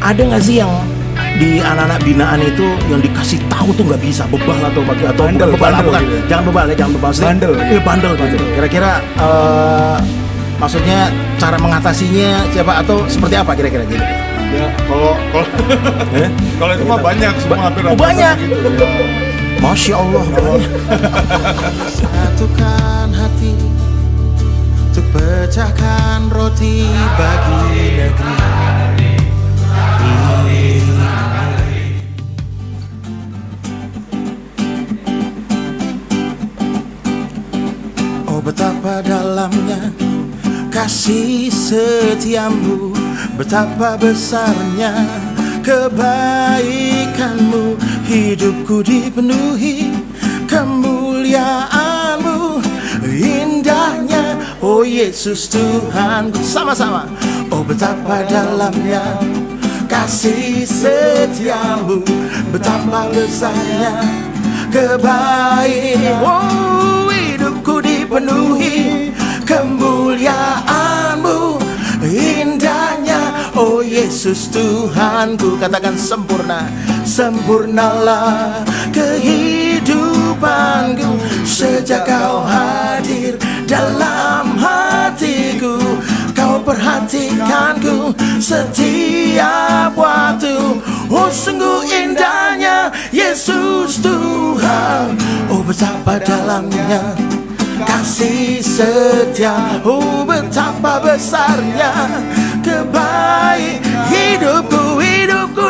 ada nggak sih yang di anak-anak binaan itu yang dikasih tahu tuh nggak bisa bebal atau Bandel, bukan bebal, bandel bukan gitu. jangan bebal ya, jangan bebal, Bandel. bandel gitu. Kira-kira maksudnya cara mengatasinya siapa atau seperti apa kira-kira gitu? Ya, kalau kalau itu mah banyak, semua hampir Oh, banyak. gitu. Ya. Masya Allah. Satukan hati untuk pecahkan roti bagi negeri ini. Oh betapa dalamnya kasih setiamu, betapa besarnya kebaikanmu. Hidupku dipenuhi kemuliaanmu, indahnya oh Yesus Tuhanku. Sama-sama. Oh betapa dalamnya kasih setiamu, betapa besarnya kebaikanmu. Oh hidupku dipenuhi kemuliaanmu, indahnya oh Yesus Tuhanku. Katakan sempurna, sempurnalah kehidupanku sejak kau hadir dalam hatiku. Kau perhatikanku setiap waktu. Oh sungguh indahnya Yesus Tuhan. Oh betapa dalamnya kasih setia, oh betapa besarnya kebaik. Hidupku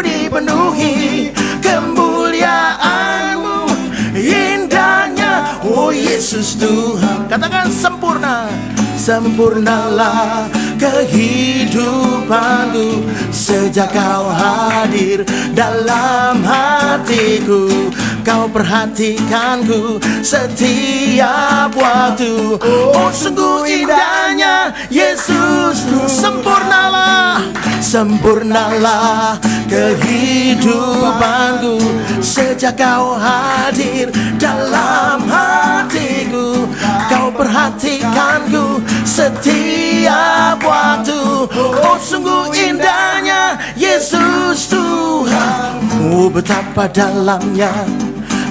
dipenuhi kemuliaanmu, indahnya oh Yesus Tuhan. Katakan sempurna, sempurnalah kehidupanku sejak kau hadir dalam hatiku. Kau perhatikanku setiap waktu. Oh sungguh indahnya Yesus. Sempurnalah, sempurnalah kehidupanku sejak kau hadir dalam hatiku. Kau perhatikanku setiap waktu. Oh sungguh indahnya Yesus Tuhan. Oh betapa dalamnya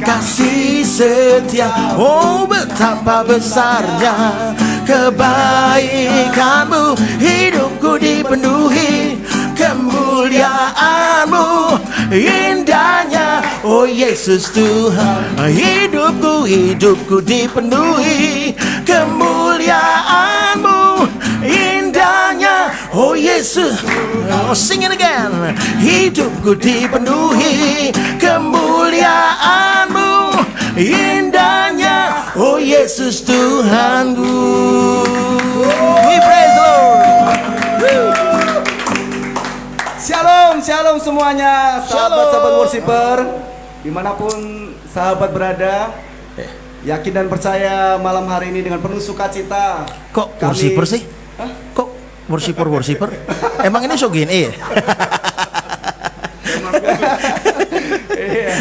kasih setia, oh betapa besarnya kebaikanmu. Hidupku dipenuhi kemuliaanmu, indahnya oh Yesus Tuhan. Hidupku dipenuhi kemuliaanmu, indahnya oh Yesus. Oh, sing it again. Hidupku dipenuhi kemuliaanmu, indahnya oh Yesus Tuhanku. We praise the Lord. Shalom, shalom semuanya, sahabat-sahabat worshiper, dimanapun sahabat berada. Yakin dan percaya malam hari ini dengan penuh sukacita. Kok worshiper sih? Hah? Kok worshiper? Emang ini so gini ya? Iya.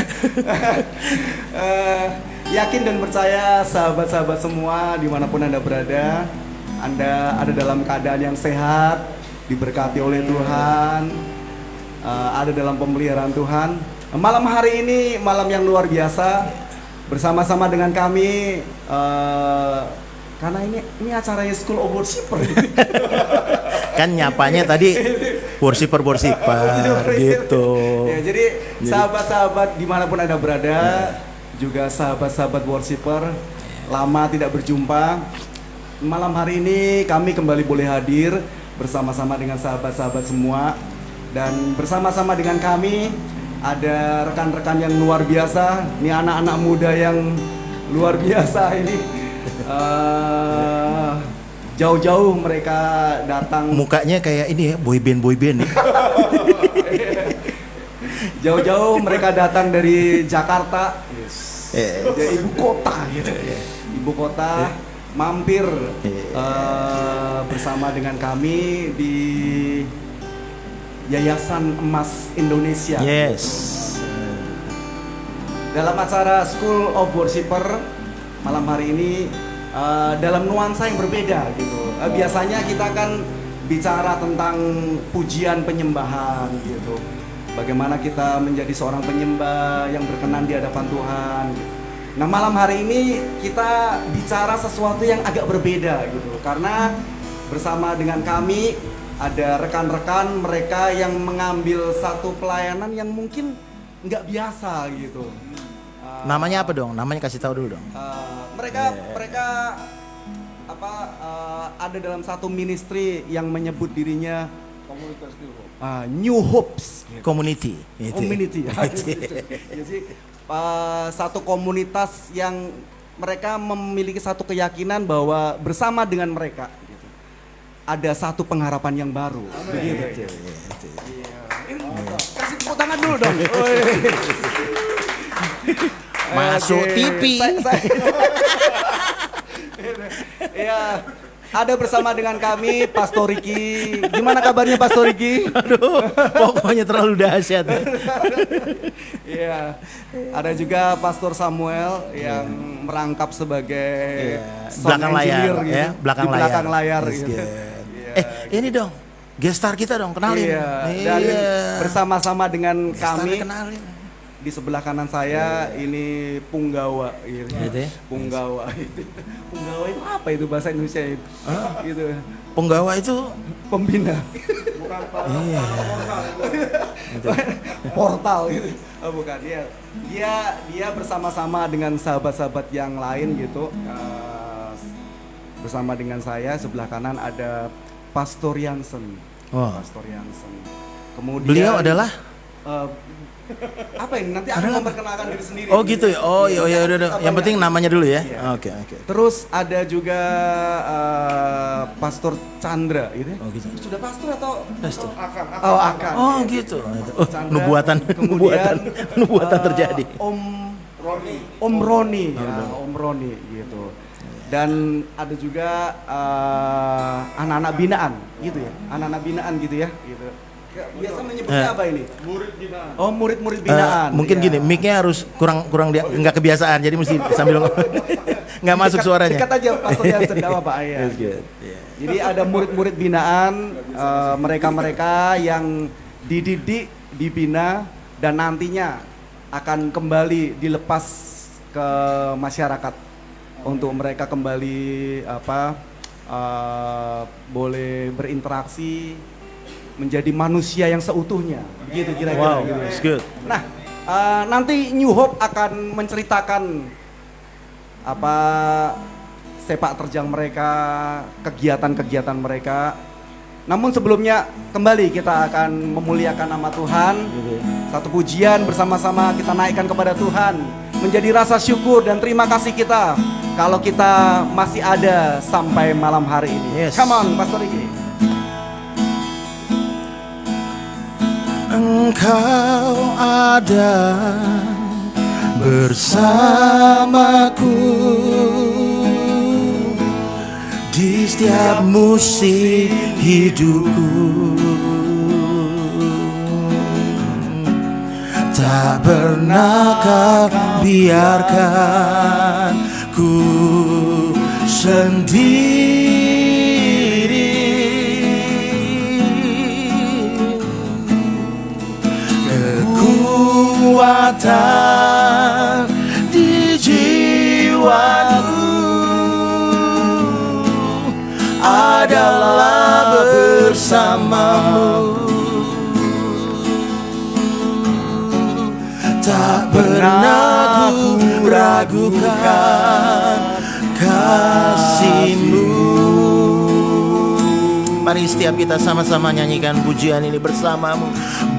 Yakin dan percaya sahabat-sahabat semua dimanapun Anda berada, Anda ada dalam keadaan yang sehat, diberkati oleh Tuhan, ada dalam pemeliharaan Tuhan. Malam hari ini malam yang luar biasa, bersama-sama dengan kami, karena ini acaranya School of Worshiper. Kan nyapanya tadi worshiper gitu. Ya, jadi sahabat-sahabat dimanapun Anda berada, juga sahabat-sahabat worshiper, lama tidak berjumpa. Malam hari ini kami kembali boleh hadir bersama-sama dengan sahabat-sahabat semua. Dan bersama-sama dengan kami ada rekan-rekan yang luar biasa. Ini anak-anak muda yang luar biasa ini. Jauh-jauh mereka datang. Mukanya kayak ini ya, boyband nih. Jauh-jauh mereka datang dari Jakarta, dari ibu kota gitu. Ibu kota mampir bersama dengan kami di Yayasan Emas Indonesia. Yes. Dalam acara School of Worshiper malam hari ini dalam nuansa yang berbeda gitu. Biasanya kita kan bicara tentang pujian penyembahan gitu. Bagaimana kita menjadi seorang penyembah yang berkenan di hadapan Tuhan. Nah, malam hari ini kita bicara sesuatu yang agak berbeda gitu. Karena bersama dengan kami ada rekan-rekan mereka yang mengambil satu pelayanan yang mungkin nggak biasa gitu. Namanya apa dong? Namanya kasih tahu dulu dong. Mereka ada dalam satu ministry yang menyebut dirinya Komunitas New Hope. New Hopes gitu. Community. Itu. Community. Jadi satu komunitas yang mereka memiliki satu keyakinan bahwa bersama dengan mereka gitu, ada satu pengharapan yang baru. Begitu. Kasih tepuk tangan dulu dong. Masuk Oke. TV. Iya. Ada bersama dengan kami Pastor Riki. Gimana kabarnya Pastor Riki? Aduh, pokoknya terlalu dahsyat. Iya. Ada juga Pastor Samuel yang merangkap sebagai sound Belakang layar, engineer gitu. ya, belakang Di belakang layar Yes, gitu. good. Iya. Ini dong, gestar kita dong, kenalin. Iya. Dan bersama-sama dengan Gestarnya kami kenalin. di sebelah kanan saya ini Punggawa gitu. Gitu ya? Punggawa itu. Punggawa itu apa itu bahasa Indonesia itu? Gitu. Penggawa itu Pembina. Bukan Pak. Portal gitu. Oh, bukan dia. Dia bersama-sama dengan sahabat-sahabat yang lain gitu. Bersama dengan saya sebelah kanan ada Pastor Yansen. Oh. Pastor Yansen. Kemudian beliau adalah apa ini? Nanti akan memperkenalkan diri sendiri. oh gitu ya. Oh iya udah. Yang penting namanya dulu ya. Iya. Oke. Terus ada juga Pastor Chandra gitu ya. Oh gitu. Sudah pastor atau Pastor. Oh, akan. Oh gitu. Oh, Chandra. nubuatan Kemudian, terjadi. Om Roni, Om Roni gitu. Dan ada juga anak-anak binaan gitu ya. Anak-anak binaan gitu ya, gitu. Biasa menyebutnya apa ini? Murid binaan. Oh, murid-murid binaan. Mungkin Iya. gini, mic-nya harus kurang nggak kebiasaan, jadi mesti sambil nggak masuk suaranya. Dekat aja Pastor Yansen, enggak apa-apa ya. That's good. Yeah. Jadi ada murid-murid binaan, mereka-mereka yang dididik, dibina, dan nantinya akan kembali dilepas ke masyarakat untuk mereka kembali boleh berinteraksi menjadi manusia yang seutuhnya, begitu kira-kira. Wow, gitu ya. that's good. Nah, nanti New Hope akan menceritakan apa sepak terjang mereka, kegiatan-kegiatan mereka. Namun sebelumnya kembali kita akan memuliakan nama Tuhan. Satu pujian bersama-sama kita naikkan kepada Tuhan, menjadi rasa syukur dan terima kasih kita kalau kita masih ada sampai malam hari ini. Yes. Come on, Pastor Riki. Engkau ada bersamaku di setiap musim hidupku. Tak pernah kau biarkan ku sendiri. Kekuatan di jiwaku adalah bersamamu. Tak pernah ku ragukan kasih-Mu. Mari setiap kita sama-sama nyanyikan pujian ini bersamamu.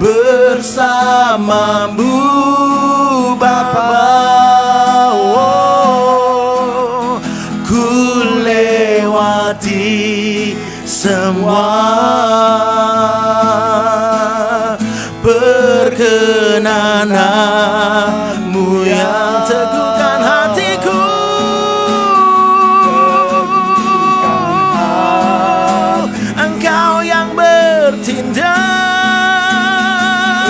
Bersamamu Bapa, oh, ku lewati semua perkenananmu yang teguhkan hatiku. Engkau yang bertindak,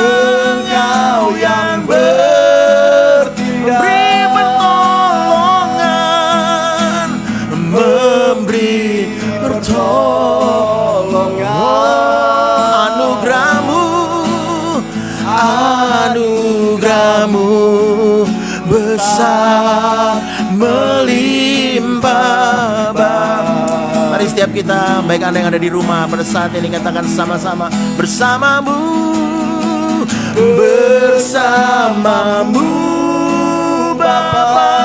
Engkau yang bertindak, memberi pertolongan, memberi pertolongan. anugerahmu besar melimpah. Mari setiap kita, baik Anda yang ada di rumah pada saat ini, katakan sama-sama, bersamamu, bersamamu Bapa.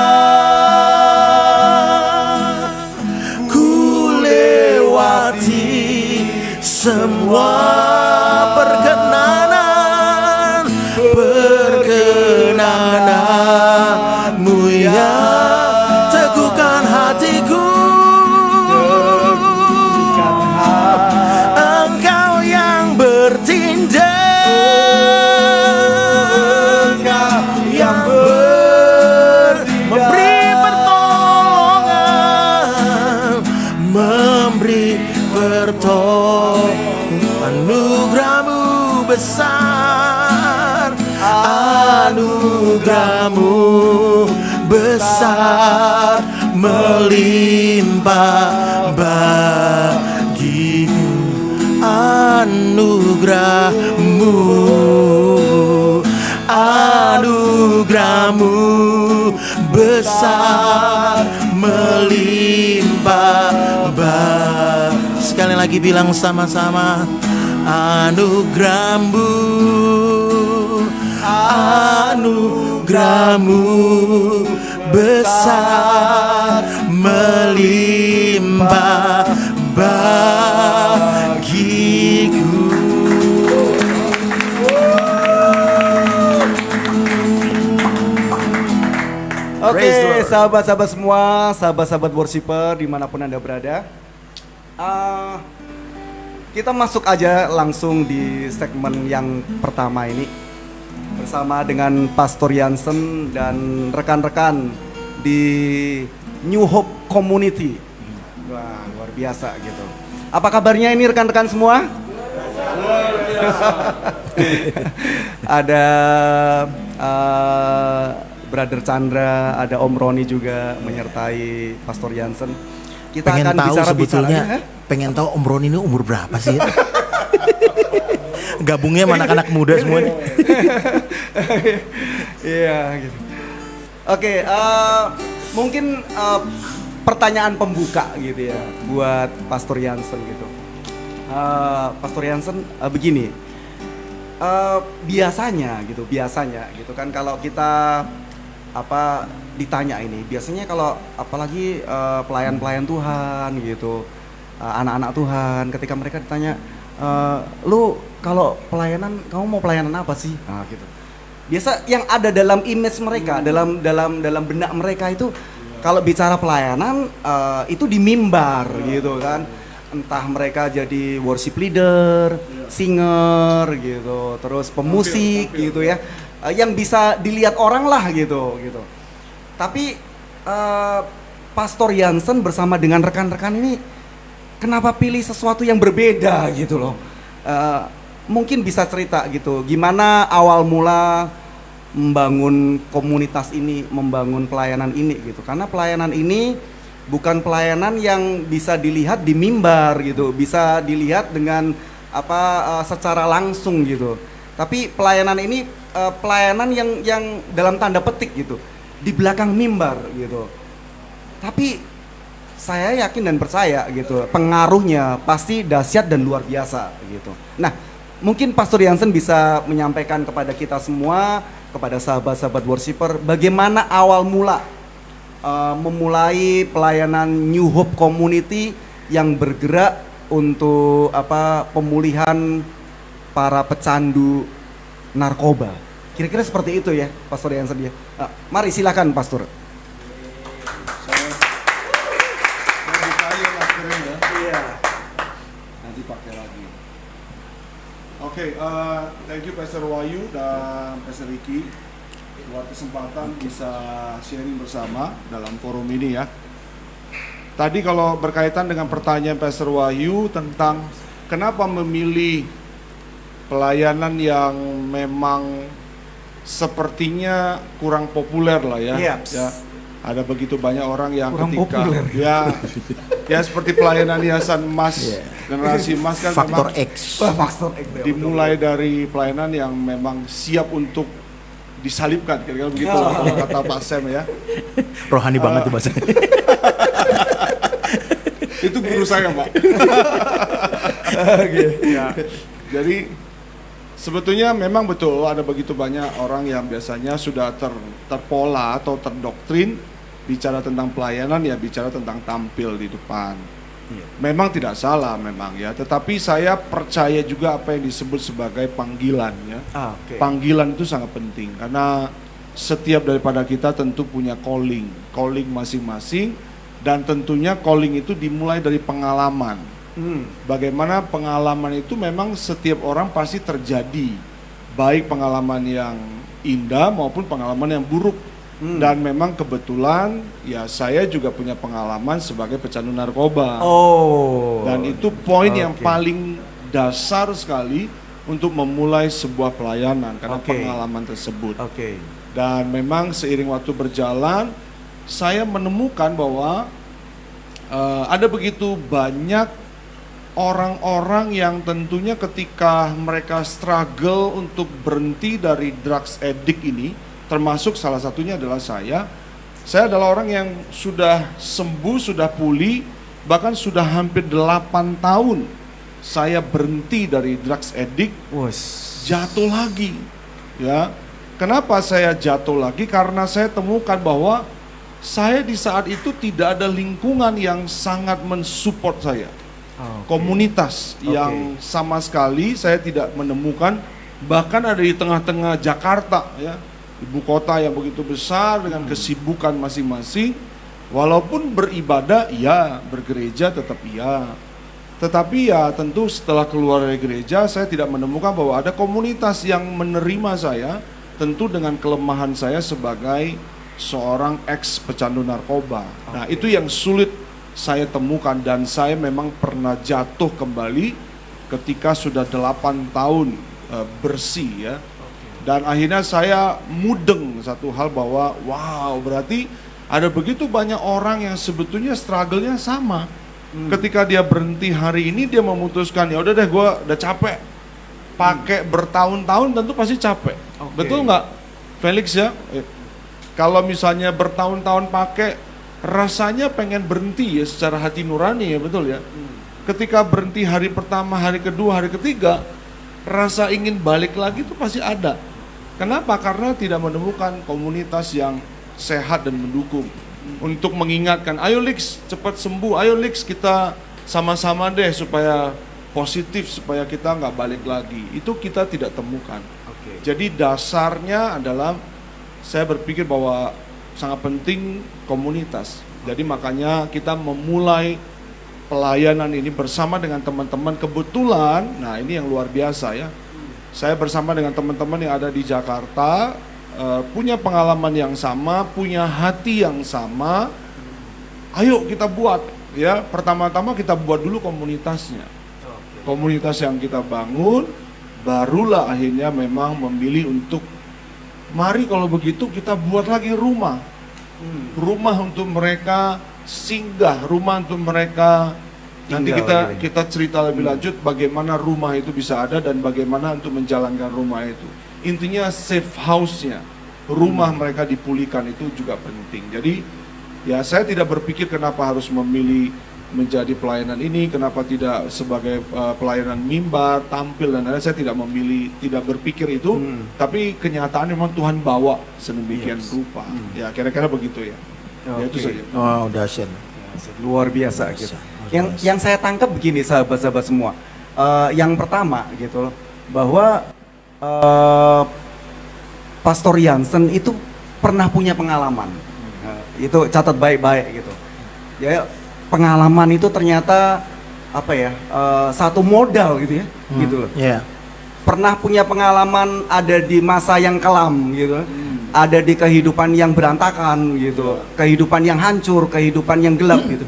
Ku lewati semua perkenananmu yang teguhkan hatiku. Engkau yang bertindak, yang memberi pertolongan, memberi pertolongan. Anugerahmu besar, anugerahmu besar melimpah bagiku. Anugerahmu, anugerahmu besar melimpah bagiku. Sekali lagi bilang sama-sama, anugerahmu, anugerahmu besar melimpah bagiku. Oke, sahabat-sahabat semua, sahabat-sahabat worshiper dimanapun Anda berada, kita masuk aja langsung di segmen yang pertama ini bersama dengan Pastor Jansen dan rekan-rekan di New Hope Community. Wah, luar biasa gitu. Apa kabarnya ini rekan-rekan semua? Ada Brother Chandra, ada Om Roni juga menyertai Pastor Jansen. Kita pengen akan tahu bicara-bicara, sebetulnya, pengen tahu Om Roni ini umur berapa sih? Gabungnya sama anak-anak muda semua nih. Iya gitu. Oke, mungkin pertanyaan pembuka gitu ya buat Pastor Jansen gitu. Pastor Jansen begini, biasanya gitu kan kalau kita ditanya ini, biasanya kalau apalagi pelayan-pelayan Tuhan gitu, anak-anak Tuhan, ketika mereka ditanya, lu kalau pelayanan, kamu mau pelayanan apa sih? Nah gitu. Biasa yang ada dalam image mereka, dalam benak mereka itu, kalau bicara pelayanan itu di mimbar gitu kan. Entah mereka jadi worship leader, singer gitu, terus pemusik gitu ya, yang bisa dilihat orang lah gitu. Tapi Pastor Jansen bersama dengan rekan-rekan ini, kenapa pilih sesuatu yang berbeda gitu loh? Mungkin bisa cerita gitu, gimana awal mula membangun komunitas ini, membangun pelayanan ini gitu. Karena pelayanan ini bukan pelayanan yang bisa dilihat di mimbar gitu, bisa dilihat dengan secara langsung gitu. Tapi pelayanan ini pelayanan yang dalam tanda petik gitu, di belakang mimbar gitu. Tapi saya yakin dan percaya gitu, pengaruhnya pasti dahsyat dan luar biasa gitu. Nah, mungkin Pastor Jansen bisa menyampaikan kepada kita semua, kepada sahabat-sahabat worshiper, bagaimana awal mula memulai pelayanan New Hope Community yang bergerak untuk pemulihan para pecandu narkoba. Kira-kira seperti itu ya, Pastor Jansen ya. Mari silakan, Pastor. Saya buka aja maskernya ya. Iya. Nanti pakai lagi. Oke, thank you Pastor Wahyu dan Pastor Ricky buat kesempatan bisa sharing bersama dalam forum ini ya. Tadi kalau berkaitan dengan pertanyaan Pastor Wahyu tentang kenapa memilih pelayanan yang memang sepertinya kurang populer lah ya. Yep. Ya. Ada begitu banyak orang yang Kurang ketika populer. ya seperti pelayanan Yayasan Emas Generasi emas kan Faktor memang X. Wah, Master X ya, dimulai dari pelayanan yang memang siap untuk disalibkan, kira-kira begitu kalau kata Pak Sam ya. Rohani banget tuh bahasanya. Itu guru saya, Pak. Ya, jadi sebetulnya memang betul ada begitu banyak orang yang biasanya sudah terpola atau terdoktrin bicara tentang pelayanan ya bicara tentang tampil di depan. Memang tidak salah memang ya, tetapi saya percaya juga apa yang disebut sebagai panggilan ya. Oke. Panggilan itu sangat penting karena setiap daripada kita tentu punya calling masing-masing dan tentunya calling itu dimulai dari pengalaman. Bagaimana pengalaman itu memang setiap orang pasti terjadi, baik pengalaman yang indah maupun pengalaman yang buruk. Dan memang kebetulan ya saya juga punya pengalaman sebagai pecandu narkoba. Oh. Dan itu poin yang Oke. paling dasar sekali untuk memulai sebuah pelayanan karena Oke. pengalaman tersebut. Oke. Dan memang seiring waktu berjalan saya menemukan bahwa ada begitu banyak orang-orang yang tentunya ketika mereka struggle untuk berhenti dari drugs addict ini, termasuk salah satunya adalah saya adalah orang yang sudah sembuh, sudah pulih, bahkan sudah hampir 8 tahun saya berhenti dari drugs addict, jatuh lagi ya. Kenapa saya jatuh lagi? Karena saya temukan bahwa saya di saat itu tidak ada lingkungan yang sangat mensupport saya. Komunitas yang sama sekali saya tidak menemukan, bahkan ada di tengah-tengah Jakarta ya, ibu kota yang begitu besar dengan kesibukan masing-masing, walaupun beribadah ya, bergereja tetap iya. Tetapi ya tentu setelah keluar dari gereja saya tidak menemukan bahwa ada komunitas yang menerima saya, tentu dengan kelemahan saya sebagai seorang ex pecandu narkoba. Nah, itu yang sulit saya temukan dan saya memang pernah jatuh kembali ketika sudah 8 tahun bersih ya. Dan akhirnya saya mudeng satu hal bahwa wow, berarti ada begitu banyak orang yang sebetulnya struggle-nya sama. Ketika dia berhenti hari ini dia memutuskan ya udah deh gue udah capek. Pakai bertahun-tahun tentu pasti capek. Betul nggak Felix ya? Kalau misalnya bertahun-tahun pakai, rasanya pengen berhenti ya secara hati nurani ya, betul ya. Ketika berhenti hari pertama, hari kedua, hari ketiga, rasa ingin balik lagi itu pasti ada. Kenapa? Karena tidak menemukan komunitas yang sehat dan mendukung. Untuk mengingatkan, ayo Lix cepat sembuh, ayo Lix kita sama-sama deh supaya positif, supaya kita nggak balik lagi. Itu kita tidak temukan. Jadi dasarnya adalah saya berpikir bahwa sangat penting komunitas. Jadi makanya kita memulai pelayanan ini bersama dengan teman-teman. Kebetulan, nah ini yang luar biasa ya. Saya bersama dengan teman-teman yang ada di Jakarta, punya pengalaman yang sama, punya hati yang sama. Ayo kita buat ya. Pertama-tama kita buat dulu komunitasnya. Komunitas yang kita bangun, barulah akhirnya memang memilih untuk mari kalau begitu kita buat lagi rumah. Rumah untuk mereka singgah, rumah untuk mereka. Nanti kita cerita lebih lanjut bagaimana rumah itu bisa ada dan bagaimana untuk menjalankan rumah itu. Intinya safe house-nya, rumah mereka dipulihkan itu juga penting. Jadi ya saya tidak berpikir kenapa harus memilih menjadi pelayanan ini, kenapa tidak sebagai pelayanan mimbar, tampil dan lain-lain. Saya tidak memilih, tidak berpikir itu, tapi kenyataan memang Tuhan bawa sedemikian rupa. Ya kira-kira begitu ya. Ya itu saja. Oh, dahsyat. Luar biasa gitu. Yang saya tangkap begini sahabat-sahabat semua. Yang pertama gitu loh, bahwa Pastor Jansen itu pernah punya pengalaman. Itu catat baik-baik gitu. Ya pengalaman itu ternyata apa ya? Satu modal gitu ya. Gitu loh. Yeah. Pernah punya pengalaman ada di masa yang kelam gitu. Ada di kehidupan yang berantakan gitu. Kehidupan yang hancur, kehidupan yang gelap gitu.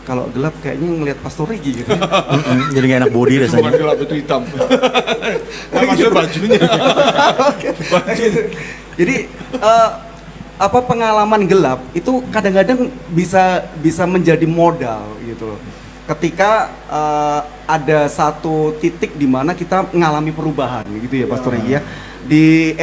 Kalau gelap kayaknya ngelihat Pastor Regi gitu. Jadi gak enak body Itu bukan rasanya. gelap, itu hitam. Nah, maksudnya bajunya. Jadi apa pengalaman gelap itu kadang-kadang bisa menjadi modal gitu loh. ketika ada satu titik di mana kita mengalami perubahan gitu ya Pastor Regi ya. Di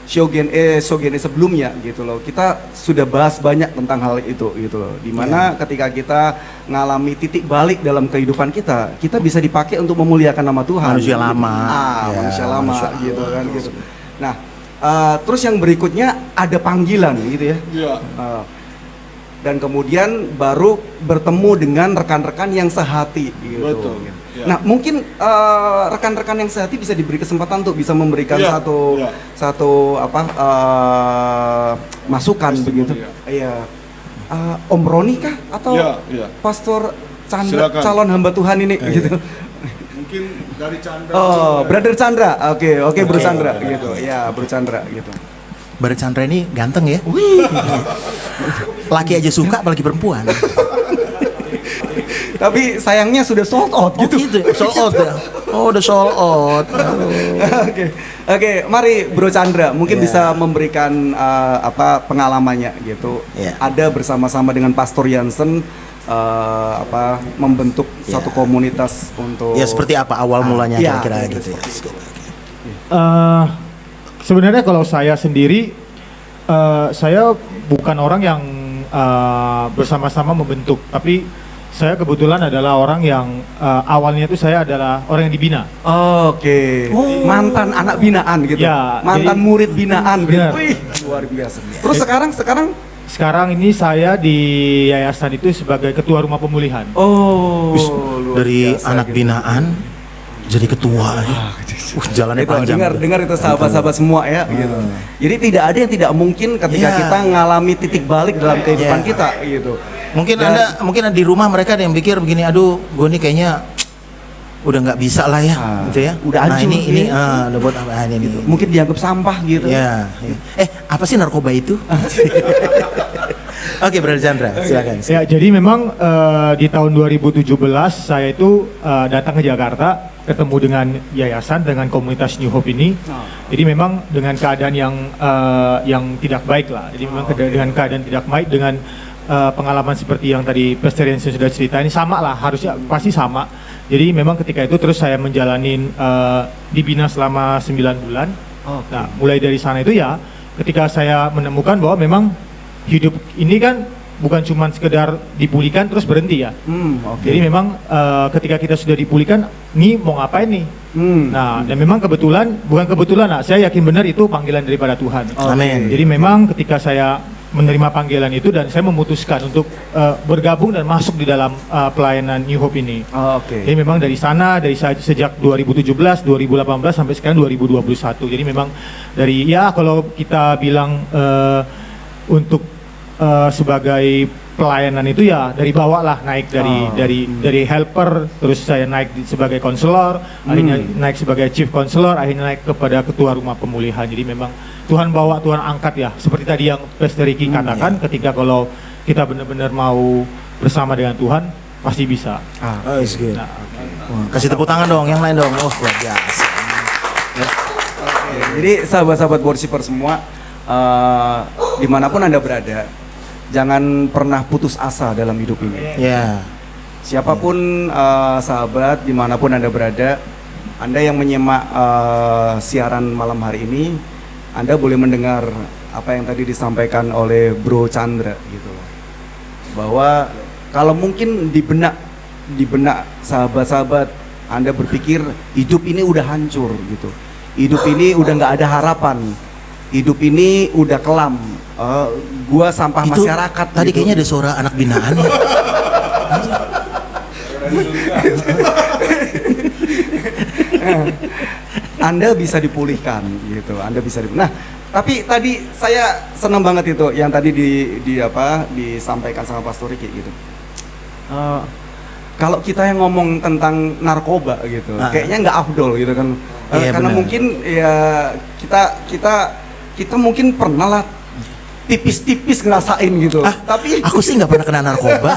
Shogene sebelumnya gitu loh. Kita sudah bahas banyak tentang hal itu gitu loh. Dimana ketika kita ngalami titik balik dalam kehidupan kita, kita bisa dipakai untuk memuliakan nama Tuhan. Manusia lama. Ya, Manusia lama manusia gitu kan gitu. Nah, terus yang berikutnya ada panggilan gitu ya. Iya. Dan kemudian baru bertemu dengan rekan-rekan yang sehati gitu. Betul. Ya. Nah, mungkin rekan-rekan yang sehati bisa diberi kesempatan untuk bisa memberikan Ya, satu masukan Testimoni, begitu. ya. Iya. Om Roni kah atau Ya. Pastor Chandra, Silakan. calon hamba Tuhan ini gitu. Mungkin dari Chandra. Oh, Brother Chandra. Oke, Bro Chandra Oke. gitu. Ya, Bro Chandra gitu. Brother Chandra ini ganteng ya. Laki aja suka apalagi perempuan. Tapi sayangnya sudah sold out gitu. Gitu. Sold out ya. Oh, udah sold out. Oke, mari Bro Chandra mungkin Ya. bisa memberikan pengalamannya gitu. Ya. Ada bersama-sama dengan Pastor Jansen membentuk Ya. satu komunitas untuk Ya seperti apa awal mulanya ya, kira-kira gitu. gitu ya. Sebenarnya kalau saya sendiri, saya bukan orang yang bersama-sama membentuk, tapi saya kebetulan adalah orang yang awalnya itu saya adalah orang yang dibina. Oke. Mantan anak binaan gitu. Ya, Mantan jadi- murid binaan gitu. Benar. Wih, luar biasa. Terus sekarang Sekarang ini saya di yayasan itu sebagai ketua rumah pemulihan. Wis, luar dari biasa anak gitu. binaan jadi ketua. Jalannya Itu, panjang. dengar itu sahabat-sahabat semua ya gitu. Jadi tidak ada yang tidak mungkin ketika Iya. kita ngalami titik balik dalam kehidupan Iya. kita gitu. Mungkin Dan- mungkin di rumah mereka ada yang pikir begini, aduh, gue nih kayaknya udah nggak bisa lah ya, gitu ya. udah nah, hancur, ini ya. udah buat apa ini gitu. Mungkin dianggap sampah gitu. Ya. Apa sih narkoba itu? Oke, Brother Chandra, silakan. Ya, jadi memang di tahun 2017 saya itu datang ke Jakarta, ketemu dengan yayasan, dengan komunitas New Hope ini. Jadi memang dengan keadaan yang tidak baik lah. Jadi memang dengan keadaan tidak baik, dengan pengalaman seperti yang tadi Pastor Jansen sudah cerita ini sama lah, harusnya pasti sama. Jadi memang ketika itu terus saya menjalanin dibina selama 9 bulan. Nah, mulai dari sana itu ya, ketika saya menemukan bahwa memang hidup ini kan bukan cuma sekedar dipulihkan terus berhenti ya. Jadi memang ketika kita sudah dipulihkan, nih mau ngapain nih? Nah, dan memang bukan kebetulan, nah, saya yakin benar itu panggilan daripada Tuhan. Amin. Jadi memang ketika saya menerima panggilan itu dan saya memutuskan untuk bergabung dan masuk di dalam pelayanan New Hope ini. Jadi memang dari sana, sejak 2017, 2018 sampai sekarang 2021. Jadi memang dari ya kalau kita bilang untuk sebagai pelayanan itu ya dari bawah lah, naik dari helper, terus saya naik sebagai konselor, akhirnya naik sebagai chief konselor, akhirnya naik kepada ketua rumah pemulihan. Jadi memang Tuhan bawa, Tuhan angkat ya, seperti tadi yang Pastor Ricky katakan, ketika kalau kita benar-benar mau bersama dengan Tuhan pasti bisa. Oh, it's good. Nah, Wah, kasih tepuk tangan dong, yang lain dong. Oh, luar biasa. Jadi sahabat-sahabat worshiper semua, dimanapun Anda berada, jangan pernah putus asa dalam hidup ini. Ya. Siapapun sahabat, dimanapun Anda berada, Anda yang menyimak siaran malam hari ini, Anda boleh mendengar apa yang tadi disampaikan oleh Bro Chandra gitu, bahwa kalau mungkin di benak sahabat-sahabat Anda berpikir hidup ini udah hancur gitu, hidup ini udah nggak ada harapan, hidup ini udah kelam, gua sampah Itu masyarakat. tadi gitu. kayaknya ada suara anak binaan ya. Anda bisa dipulihkan gitu, Anda bisa Nah, tapi tadi saya senang banget itu yang tadi disampaikan sama Pastor Ricky gitu. Kalau kita yang ngomong tentang narkoba gitu, kayaknya nggak afdol gitu kan. Iya, Karena benar. mungkin ya kita mungkin pernah lah tipis-tipis ngerasain gitu. Tapi Aku sih nggak pernah kena narkoba.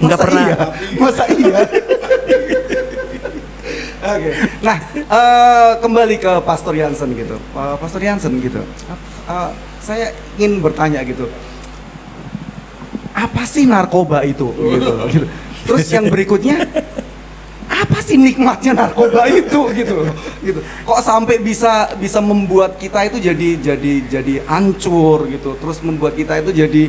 Nggak masa pernah. iya? Masa iya? Oke. Nah, kembali ke Pastor Jansen gitu. Pastor Jansen gitu. Saya ingin bertanya gitu. apa sih narkoba itu gitu loh, gitu. Terus yang berikutnya, apa sih nikmatnya narkoba itu gitu loh, gitu. Kok sampai bisa membuat kita itu jadi hancur gitu, terus membuat kita itu jadi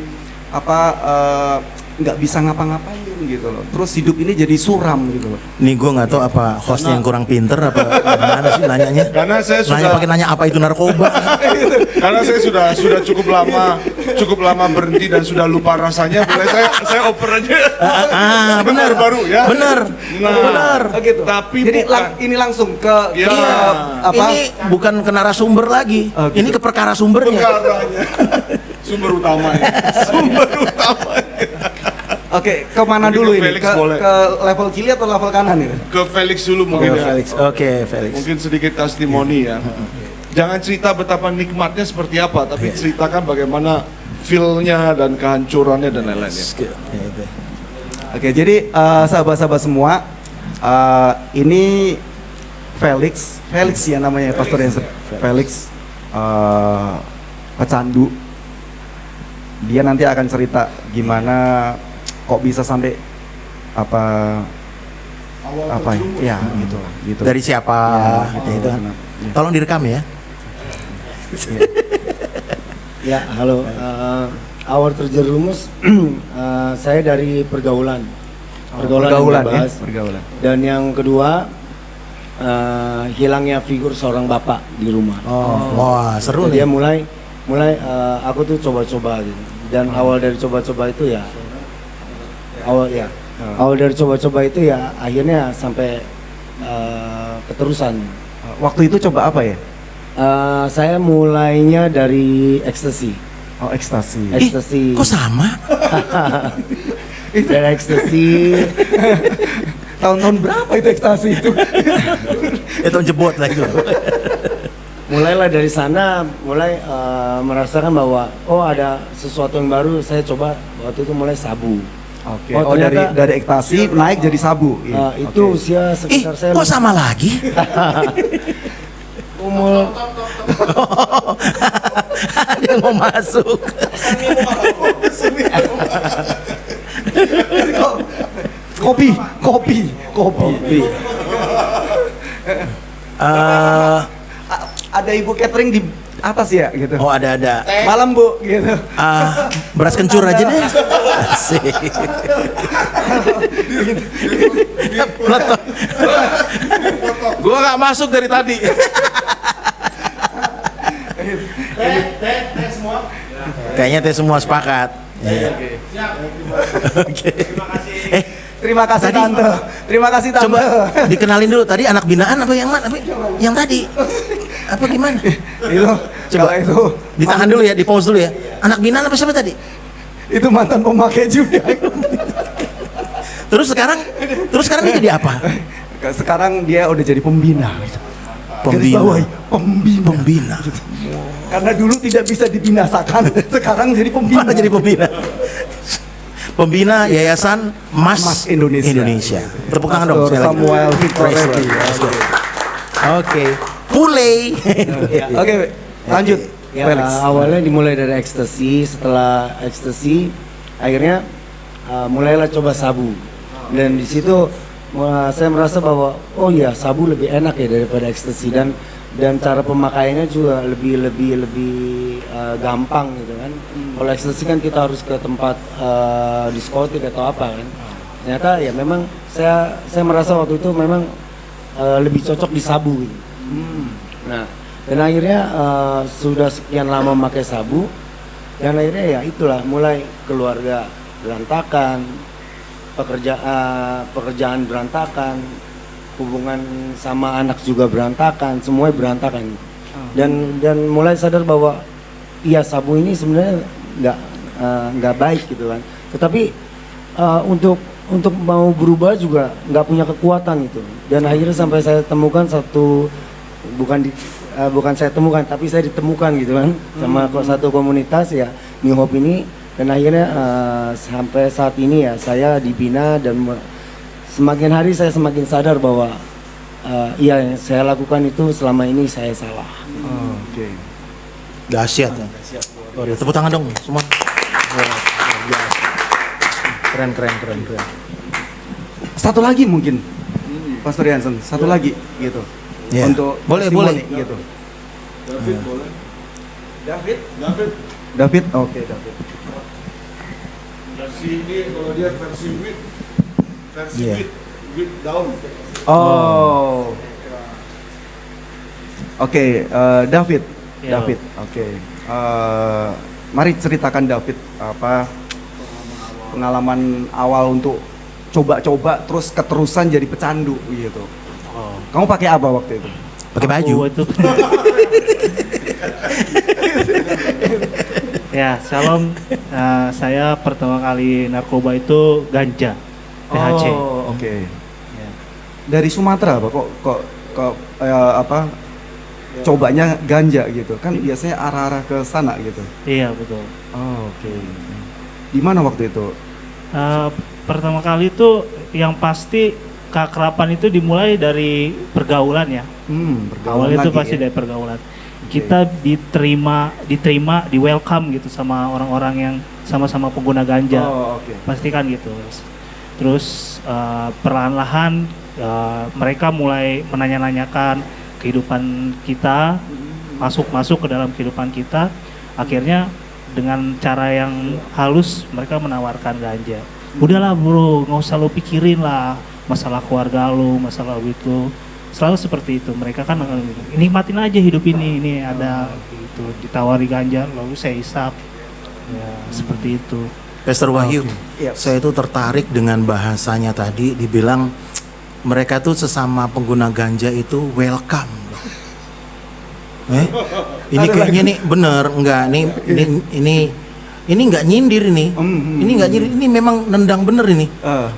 nggak bisa ngapa-ngapain gitu loh, terus hidup ini jadi suram gitu loh. Nih gue nggak tahu apa hostnya yang kurang pinter apa gimana sih nanyanya. Karena saya Nanya pakai nanya apa itu narkoba. Karena saya sudah cukup lama berhenti dan sudah lupa rasanya, boleh saya oper aja. Benar baru ya. Benar. Nah, Benar. Oh, gitu. Tapi jadi bukan. ini langsung ke Iya. Ini bukan ke narasumber lagi. Oh, gitu. Ini ke perkara sumbernya. Perkaranya. Sumber utamanya. Oke, kemana Mungkin dulu ke ini? Felix Ke, boleh. ke level kiri atau level kanan ini? Ke Felix dulu mungkin ya. Felix. Oke, Felix. Mungkin sedikit testimoni ya. Jangan cerita betapa nikmatnya seperti apa, tapi ceritakan bagaimana feel-nya dan kehancurannya dan lain-lainnya. Oke, jadi sahabat-sahabat semua, ini Felix ya namanya pastor yang Felix pecandu. Dia nanti akan cerita gimana kok bisa sampai apa ya gitu lah, gitu. Dari siapa? gitu, Itu kan. Ya. Tolong direkam ya. Ya, halo. Awal terjerumus saya dari pergaulan. Pergaulan ya, yang dibahas. pergaulan. Dan yang kedua hilangnya figur seorang bapak di rumah. Wah, seru Dia nih. mulai aku tuh coba-coba gitu. Dan awal dari coba-coba itu ya awal dari coba-coba itu ya akhirnya sampai keterusan. Waktu itu coba apa ya? Saya mulainya dari ekstasi. Oh, ekstasi. Ekstasi. Kok sama? Dari ekstasi. Tahun-tahun berapa itu ekstasi itu? Itu jebot lah itu. Mulailah dari sana, mulai merasakan bahwa ada sesuatu yang baru. Saya coba waktu itu mulai sabu. Oke. Oh, ternyata- dari ekstasi naik jadi sabu. Itu Oke. usia sekitar saya Kok sama lagi? umur Dia mau masuk. Kopi. Ada ibu catering di atas ya gitu. Oh, ada. Malam Bu gitu. Beras kencur aja deh. Asik. Meletup. Gua nggak masuk dari tadi. Kayaknya teh semua sepakat. Oke. Terima kasih Tadi- tante. Terima kasih tante. Coba dikenalin dulu tadi anak binaan apa yang mana? Yang tadi? Apa gimana? Itu Coba. kalau itu Ditahan dulu ya, di pause dulu ya. Anak binaan apa siapa tadi? itu mantan pemakai juga. Terus sekarang dia jadi apa? Sekarang dia udah jadi pembina. Garis Pembina. bawahi, pembina. Karena dulu tidak bisa dibinasakan, sekarang jadi pembina. Mana jadi pembina? Pembina Yayasan Mas Indonesia. Tepuk tangan dong Pastor sekali lagi. Samuel Victor Praise Levi. Lord. Let's go. Oke. Pule. Oke, lanjut. ya, Felix. awalnya dimulai dari ekstasi. Setelah ekstasi, akhirnya mulailah coba sabu. Dan di situ saya merasa bahwa sabu lebih enak ya daripada ekstasi, dan cara pemakaiannya juga lebih gampang gitu kan. Kalau ekstasi kan kita harus ke tempat diskotik atau apa kan. Ternyata ya memang saya merasa waktu itu memang lebih cocok di sabu gitu. Nah, dan akhirnya sudah sekian lama memakai sabu, dan akhirnya ya itulah mulai keluarga berantakan, pekerjaan berantakan, hubungan sama anak juga berantakan, semuanya berantakan. Dan mulai sadar bahwa iya sabu ini sebenarnya nggak baik gitu kan. Tetapi untuk mau berubah juga nggak punya kekuatan gitu. Dan akhirnya sampai saya temukan bukan saya temukan, tapi saya ditemukan gitu kan sama satu komunitas ya, New Hope ini. Dan akhirnya sampai saat ini ya saya dibina, dan semakin hari saya semakin sadar bahwa yang saya lakukan itu selama ini saya salah. Oke. Dahsyat. Tepuk tangan dong semua. Keren. Satu lagi mungkin, Pastor Jansen, satu lagi gitu. Ya. Untuk Boleh, testimoni, boleh. gitu. David boleh. David? David David? Oke, David. versi ini kalau dia versi Iya. with down. Oh. Oke, David. Ya. David. Oke. Mari ceritakan David apa pengalaman awal untuk coba-coba terus keterusan jadi pecandu gitu. Oh. Kamu pakai apa waktu itu? Pakai baju. Aku itu ya, Shalom. Saya pertama kali narkoba itu ganja, THC. Oh, oke. Ya. Dari Sumatera apa kok apa cobanya ganja gitu kan biasanya arah-arah ke sana gitu. Iya betul. Oh, oke. Di mana waktu itu? Pertama kali itu yang pasti keakraban itu dimulai dari pergaulan ya. Pergaulan Awal itu lagi pasti ya? dari pergaulan. Kita diterima, di welcome gitu sama orang-orang yang sama-sama pengguna ganja. Oh, oke. Pasti kan gitu. Terus perlahan-lahan mereka mulai menanya-nanyakan kehidupan kita, masuk ke dalam kehidupan kita. Akhirnya dengan cara yang halus mereka menawarkan ganja. Udahlah bro, nggak usah lo pikirin lah masalah keluarga lo, masalah itu. Selalu seperti itu. Mereka kan nikmatin aja hidup ini ada gitu. Ditawari ganja, lalu saya hisap. Ya, seperti itu. Pastor Wahyu, Iya. saya itu tertarik dengan bahasanya tadi, dibilang mereka tuh sesama pengguna ganja itu welcome. Ini kayaknya nih bener enggak ini nggak nyindir ini. Ini nggak nyindir, ini memang nendang bener ini.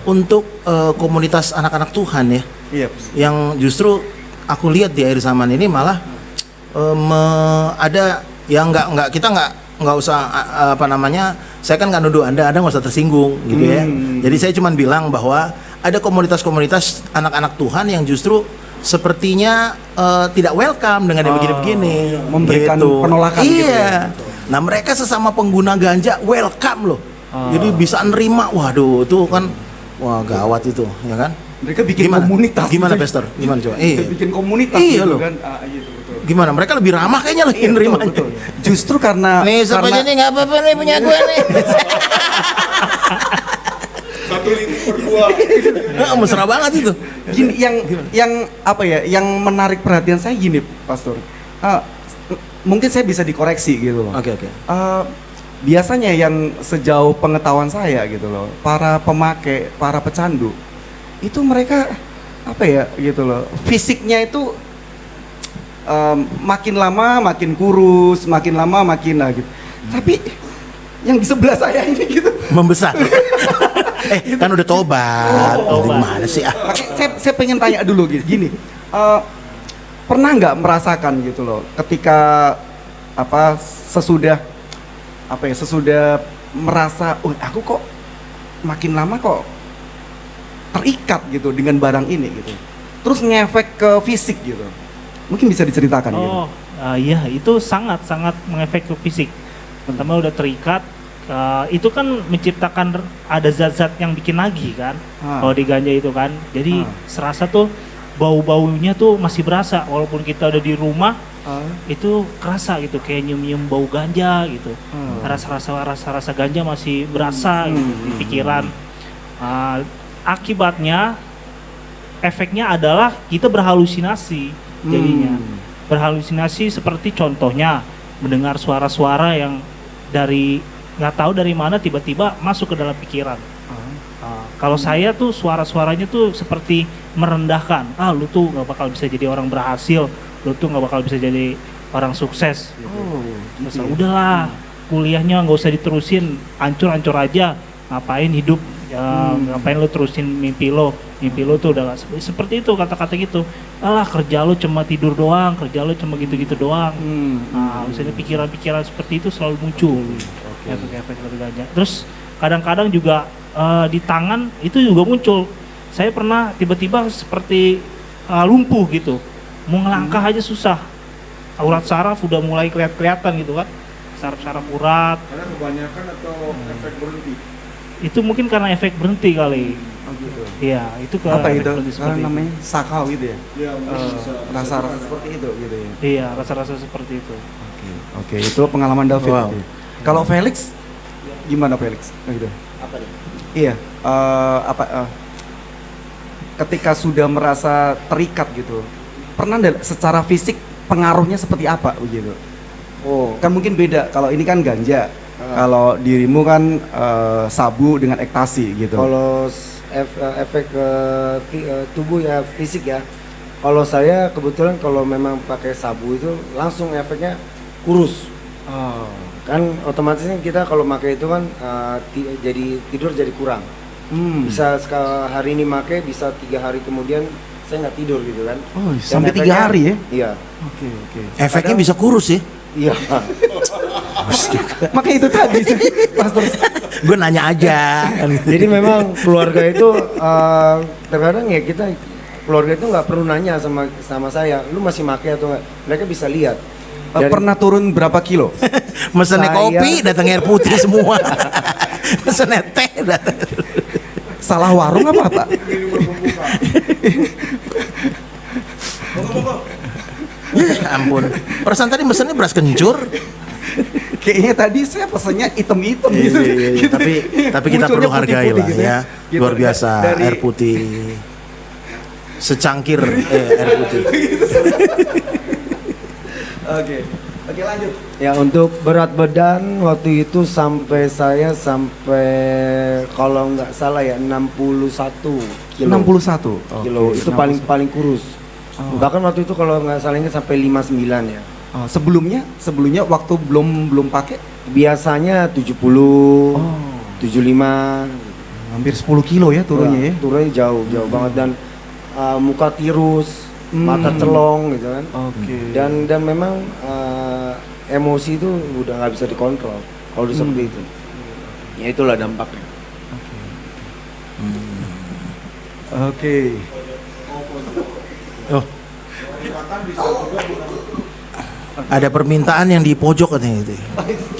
Untuk komunitas anak-anak Tuhan ya. Iya. Yang justru aku lihat di akhir zaman ini malah ada yang nggak kita nggak usah apa namanya, saya kan nggak nuduh anda nggak usah tersinggung gitu ya. Jadi saya cuma bilang bahwa ada komunitas-komunitas anak-anak Tuhan yang justru sepertinya tidak welcome dengan yang begini-begini, memberikan gitu. penolakan gitu iya. Nah mereka sesama pengguna ganja welcome loh. Jadi bisa nerima, waduh itu kan wah gawat itu ya kan. Mereka bikin komunitas. Gimana Pastor? Gimana coba? Bikin komunitas Iya gitu loh. kan. Gitu, betul. Gimana? Mereka lebih ramah kayaknya lagi Iya, betul, nerimanya. betul. Justru karena Nih sepeda nih nggak apa-apa nih punya gue nih. 1 liter per 2. Mesra banget itu. gini yang apa ya? Yang menarik perhatian saya gini, Pastor. Mungkin saya bisa dikoreksi gitu loh. Oke. Biasanya yang sejauh pengetahuan saya gitu loh, para pemakai, para pecandu itu mereka apa ya gitu loh, fisiknya itu makin lama makin kurus, makin lama makin gitu. Tapi yang di sebelah saya ini gitu, Membesar. Kan udah tobat. Gimana sih? saya pengen tanya dulu gini, pernah nggak merasakan gitu loh, ketika sesudah merasa, aku kok makin lama kok terikat gitu dengan barang ini gitu, terus ngefek ke fisik gitu, mungkin bisa diceritakan gitu. Iya itu sangat mengefek ke fisik. Pertama udah terikat, itu kan menciptakan ada zat-zat yang bikin nagih kan. Kalau di ganja itu kan, jadi serasa tuh bau-baunya tuh masih berasa walaupun kita udah di rumah. Itu kerasa gitu, kayak nyium bau ganja gitu. Rasa ganja masih berasa gitu di pikiran. Akibatnya efeknya adalah kita berhalusinasi jadinya. Berhalusinasi seperti contohnya mendengar suara-suara yang dari nggak tahu dari mana tiba-tiba masuk ke dalam pikiran. Kalau saya tuh suara-suaranya tuh seperti merendahkan. Lu tuh nggak bakal bisa jadi orang berhasil, lu tuh nggak bakal bisa jadi orang sukses. Gitu. Terus udahlah, kuliahnya nggak usah diterusin, hancur aja. Ngapain hidup? Ngapain lu terusin mimpi lo tuh udah gak seperti itu, kata-kata gitu. Kerja lo cuma tidur doang, kerja lo cuma gitu-gitu doang. Misalnya pikiran-pikiran seperti itu selalu muncul. Efek dari ganja. Terus kadang-kadang juga di tangan itu juga muncul. Saya pernah tiba-tiba seperti lumpuh gitu, mau ngelangkah aja susah. Urat saraf udah mulai kelihatan gitu kan, saraf urat. Karena kebanyakan atau efek berhenti? Itu mungkin karena efek berhenti kali. Oh gitu. Iya, itu ke Apa efek itu? berhenti seperti itu. Namanya sakau gitu ya? Iya, mungkin bisa- Rasa-rasa seperti itu gitu ya. Iya, rasa-rasa seperti itu. Oke, itu pengalaman David. Wow. Gitu. Kalau Felix gimana Felix? Gitu. Apa nih? Iya, ketika sudah merasa terikat gitu, pernah nggak secara fisik pengaruhnya seperti apa begitu? Oh, Kan mungkin beda. Kalau ini kan ganja, kalau dirimu kan sabu dengan ekstasi gitu. kalau efek ke tubuh ya fisik ya. Kalau saya kebetulan kalau memang pakai sabu itu langsung efeknya kurus. Oh. Kan otomatis kan kita kalau pakai itu kan jadi tidur jadi kurang. Bisa hari ini pakai, bisa 3 hari kemudian saya nggak tidur gitu kan. Oh, Dan sampai 3 efeknya- hari ya? Iya. Oke, oke. Efeknya bisa kurus ya. Iya. Makanya itu tadi Pastor. Gue nanya aja. Jadi memang keluarga itu terkadang ya kita keluarga itu nggak perlu nanya sama saya, lu masih pakai atau nggak? Mereka bisa lihat. Dari- Pernah turun berapa kilo? Mesennya Saya- kopi, datang air putih semua. Mesennya teh, datang. Salah warung apa, Pak? Ya ampun. Perasaan tadi mesennya beras kencur. Kayaknya tadi saya pesennya item-item gitu. Gitu. Tapi kita perlu Munculnya hargai putih-putih lah gitu ya. Gitu. Luar biasa Dari- air putih. Secangkir air putih. Oke. Oke, lanjut. Ya untuk berat badan waktu itu sampai kalau nggak salah ya 61 kilo. 61. Kilo itu paling kurus. Bahkan waktu itu kalau nggak salah ingat sampai 59 ya. Sebelumnya waktu belum pakai Biasanya 70, 75. hampir 10 kilo ya turunnya ya. Turunnya jauh banget dan muka tirus, mata celong gitu kan. Oke. Dan memang emosi itu udah nggak bisa dikontrol kalau udah seperti itu. Ya itulah dampaknya. Oke. Oh. Ada permintaan yang di pojok katanya itu.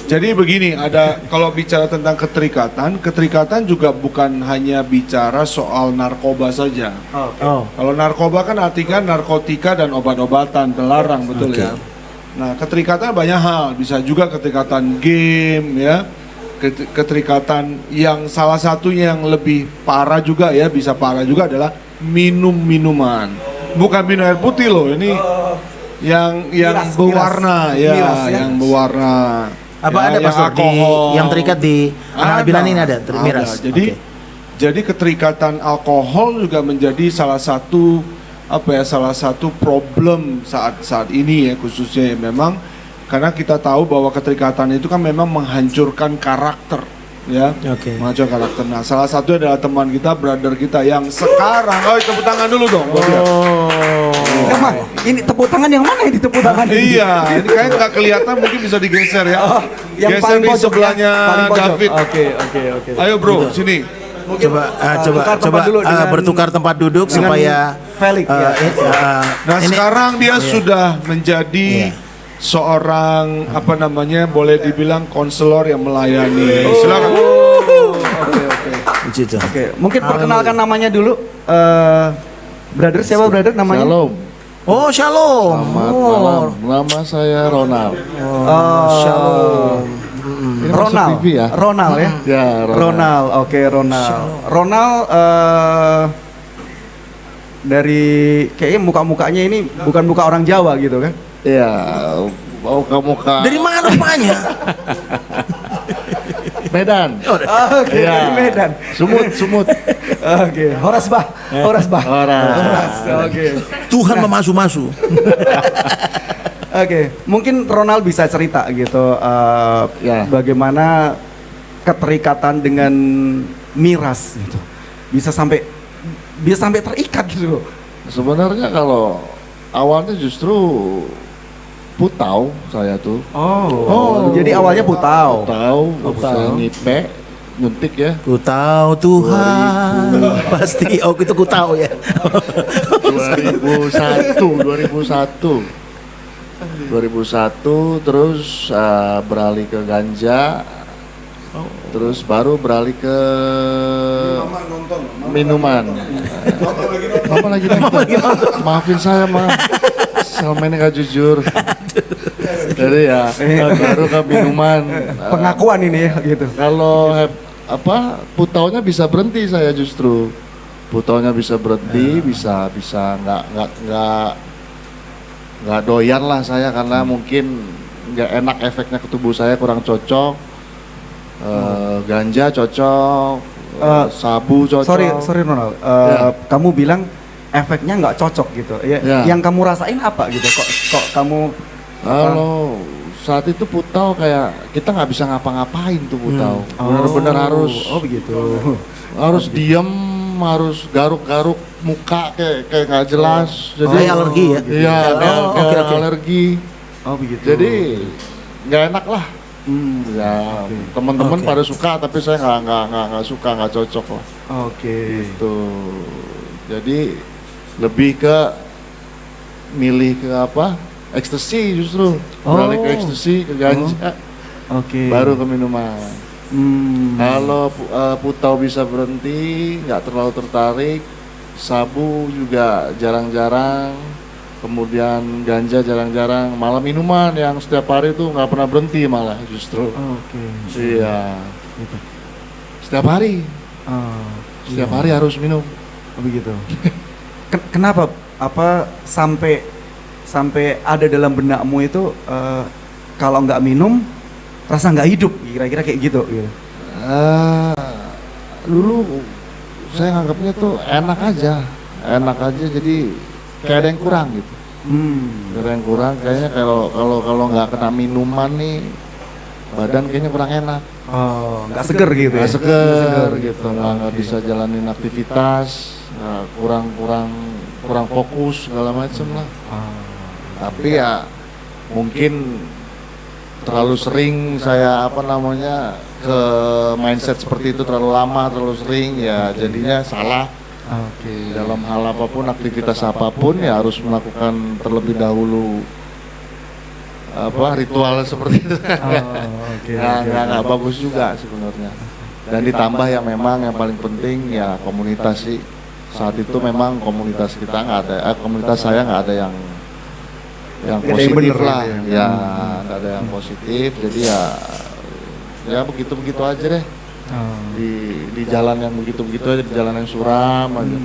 Jadi begini, ada kalau bicara tentang keterikatan juga bukan hanya bicara soal narkoba saja. Oh. Kalau narkoba kan artinya narkotika dan obat-obatan terlarang, betul Oke. ya. Nah, keterikatan banyak hal, bisa juga keterikatan game ya. Keterikatan yang salah satu yang lebih parah juga ya, bisa parah juga adalah minuman. Bukan minum air putih loh, ini yang Miras, berwarna miras. ya, Miras, ya. yang berwarna. Apa Ya, ada yang Pastor di alkohol. yang terikat di anak bilan ini ada miras. Jadi Oke. jadi keterikatan alkohol juga menjadi salah satu problem saat ini ya, khususnya ya, memang karena kita tahu bahwa keterikatan itu kan memang menghancurkan karakter ya. Oke. Menghancurkan karakter. Nah, salah satu adalah teman kita, brother kita yang sekarang, tepuk tangan dulu dong buat dia. Ya, Ma, ini tepuk tangan yang mana yang ditepuk tangan? Iya, ini kayak nggak kelihatan, mungkin bisa digeser ya. Yang Geser paling di pojok sebelahnya ya? Paling pojok. David. Oke. Ayo bro, sini. Coba tukar tempat dulu dengan bertukar tempat duduk dengan supaya Felix, ya. Nah ini- sekarang dia sudah menjadi Iya. seorang boleh dibilang konselor yang melayani. Silakan. Gitu. Oke, mungkin perkenalkan namanya dulu. Brother, siapa brother namanya? Shalom, Oh, shalom. selamat Oh, malam. Nama saya Ronald. shalom. Ini masuk Ronald, TV ya? Ronald ya? Ya, Ronald, oke Ronald. Ronald dari kayaknya muka-mukanya ini bukan muka orang Jawa gitu kan? Iya, muka-muka Dari mana rupanya? Medan. Oke, Iya. dari Medan. Sumut. Oke, Horas Bah. Orang. Oke. Tuhan memasu-masu. Oke, mungkin Ronald bisa cerita gitu Ya. bagaimana keterikatan dengan miras gitu. Bisa sampai terikat gitu loh. Sebenarnya kalau awalnya justru putau saya tuh. Oh, jadi awalnya putau. Saya nipe, nyuntik ya. Ku tahu Tuhan. Pasti itu ku tahu ya. 2001 terus beralih ke ganja. Terus baru beralih ke Mama nonton. minuman. Mama lagi nonton. Mama lagi nonton. Maafin saya, Ma. Selama ini gak jujur. Jadi ya baru ke minuman. Pengakuan ini ya gitu. Kalau putaunya bisa berhenti saya justru. Putaunya bisa berhenti, bisa nggak doyan lah saya karena mungkin nggak enak efeknya ke tubuh saya, kurang cocok. Ganja cocok, sabu cocok. Sorry Ronald, kamu bilang efeknya nggak cocok gitu. Ya. Yang kamu rasain apa gitu? Kok kamu Kalau saat itu putau kayak kita nggak bisa ngapa-ngapain tuh putau. Bener-bener harus diem, harus garuk-garuk muka kayak nggak jelas. Jadi Kayak alergi ya? Iya, kayak oke. alergi. Oh begitu. Jadi nggak enak lah. Ya teman-teman pada suka tapi saya nggak suka, nggak cocok lah. Oke. Gitu. Jadi lebih ke milih ke ekstasi justru. Beralih ke ekstasi, ke ganja. Oke. Baru ke minuman. Kalau putau bisa berhenti, nggak terlalu tertarik. Sabu juga jarang-jarang. Kemudian ganja jarang-jarang. Malah minuman yang setiap hari tuh nggak pernah berhenti malah justru. Oke. Iya. Setiap hari. Setiap hari harus minum. Begitu. Kenapa sampai ada dalam benakmu itu kalau nggak minum rasa nggak hidup, kira-kira kayak gitu. Dulu saya anggapnya tuh enak aja jadi kayak ada yang kurang gitu. Ada yang kurang, kayaknya kalau nggak kena minuman nih badan kayaknya kurang enak. Nggak seger gitu ya? Nggak seger gitu, nggak bisa jalanin aktivitas, kurang fokus segala macem lah. Tapi ya mungkin terlalu sering saya ke mindset seperti itu, terlalu lama, terlalu sering ya jadinya salah. Dalam hal apapun, aktivitas apapun ya harus melakukan terlebih dahulu ritual seperti itu. Nggak bagus juga sebenarnya. Dan ditambah yang memang yang paling penting ya komunitas sih. Saat itu memang komunitas kita nggak ada, komunitas saya nggak ada yang positif lah, ya nggak ada yang positif. Jadi ya begitu aja deh. Di jalan yang begitu aja, di jalan yang suram aja.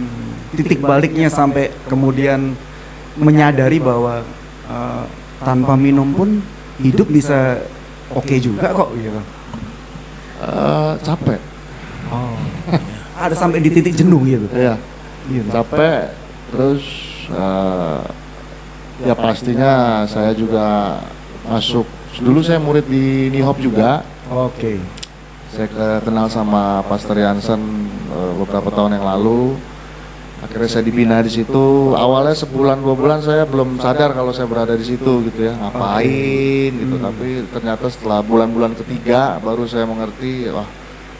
Titik baliknya sampai kemudian menyadari bahwa tanpa minum pun hidup bisa oke juga kok gitu. Capek. Ada sampai di titik jenuh gitu. Iya. Capek, terus ya pastinya saya juga masuk. Dulu saya murid di Nihop juga. Oke. Saya kenal sama Pastor Jansen beberapa tahun yang lalu. Akhirnya saya dibina di situ. Awalnya sebulan 2 bulan saya belum sadar kalau saya berada di situ gitu ya, ngapain gitu. Tapi ternyata setelah bulan-bulan ketiga baru saya mengerti, wah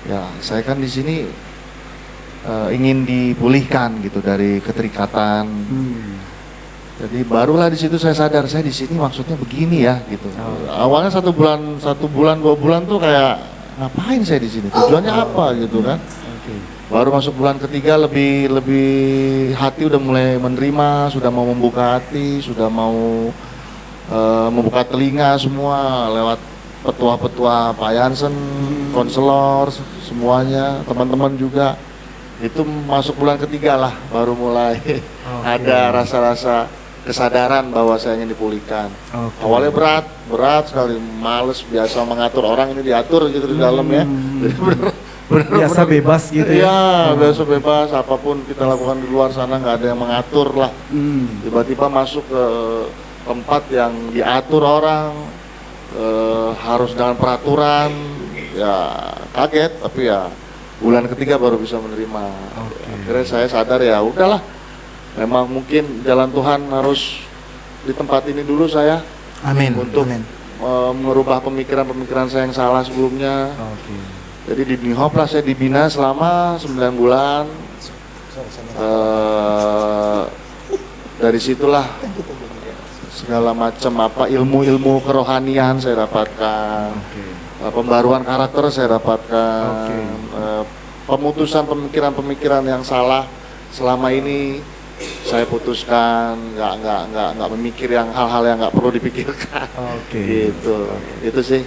ya saya kan di sini ingin dipulihkan gitu dari keterikatan. Jadi barulah di situ saya sadar saya di sini maksudnya begini ya gitu. Awalnya 1 bulan 2 bulan tuh kayak ngapain saya di sini? Tujuannya apa gitu kan? Baru masuk bulan ketiga lebih hati udah mulai menerima, sudah mau membuka hati, sudah mau membuka telinga semua lewat petua-petua Pak Jansen, konselor, semuanya, teman-teman juga. Itu masuk bulan ketiga lah baru mulai ada rasa-rasa kesadaran bahwa saya ingin dipulihkan. Awalnya berat sekali, males, biasa mengatur orang ini diatur gitu di dalam ya. Biasa bebas gitu ya. Iya, biasa bebas, apapun kita lakukan di luar sana nggak ada yang mengatur lah. Tiba-tiba masuk ke tempat yang diatur orang, harus dengan peraturan, ya kaget, tapi ya bulan ketiga baru bisa menerima. Akhirnya saya sadar ya udahlah, memang mungkin jalan Tuhan harus di tempat ini dulu saya. Amin. Untuk merubah pemikiran saya yang salah sebelumnya. Jadi di Nihop lah saya dibina selama 9 bulan. Dari situlah segala macam ilmu-ilmu kerohanian saya dapatkan. pembaruan karakter saya dapatkan. Oke. Pemutusan pemikiran-pemikiran yang salah selama ini saya putuskan, nggak memikir yang hal-hal yang nggak perlu dipikirkan. Oke. Gitu, itu sih.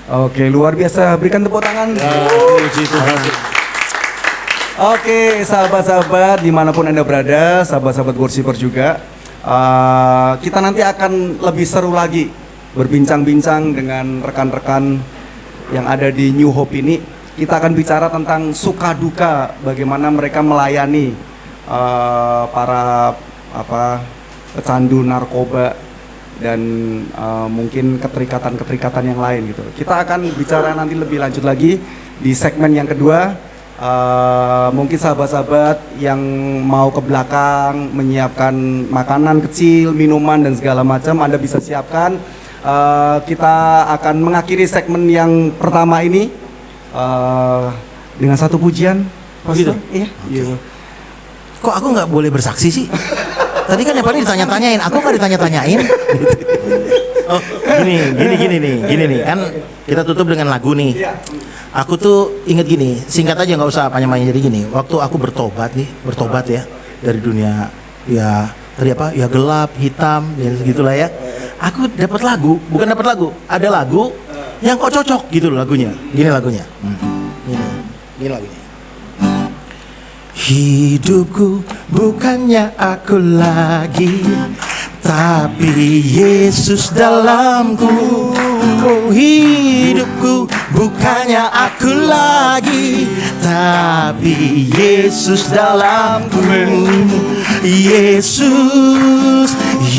Oke, luar biasa. Berikan tepuk tangan. Puji Tuhan. Oke, sahabat-sahabat dimanapun Anda berada, sahabat-sahabat worshiper juga, kita nanti akan lebih seru lagi berbincang-bincang dengan rekan-rekan yang ada di New Hope ini. Kita akan bicara tentang suka duka, bagaimana mereka melayani para pecandu narkoba dan mungkin keterikatan-keterikatan yang lain gitu. Kita akan bicara nanti lebih lanjut lagi di segmen yang kedua. Mungkin sahabat-sahabat yang mau ke belakang menyiapkan makanan kecil, minuman dan segala macam, Anda bisa siapkan. Kita akan mengakhiri segmen yang pertama ini dengan satu pujian. Gitu? Iya. Kok aku nggak boleh bersaksi sih? Tadi kan yang paling ditanya-tanyain, aku nggak ditanya-tanyain. Oh, gini nih, kan kita tutup dengan lagu nih. Aku tuh inget gini, singkat aja nggak usah panjang-panjang. Jadi gini, waktu aku bertobat ya dari dunia ya tadi apa ya gelap, hitam, ya segitulah ya. Aku dapat lagu, bukan dapat lagu, ada lagu yang kok cocok gitu loh lagunya. Gini lagunya, gini lagunya. Hidupku bukannya aku lagi, tapi Yesus dalamku. Oh, hidupku bukannya aku lagi, tapi Yesus dalamku. Yesus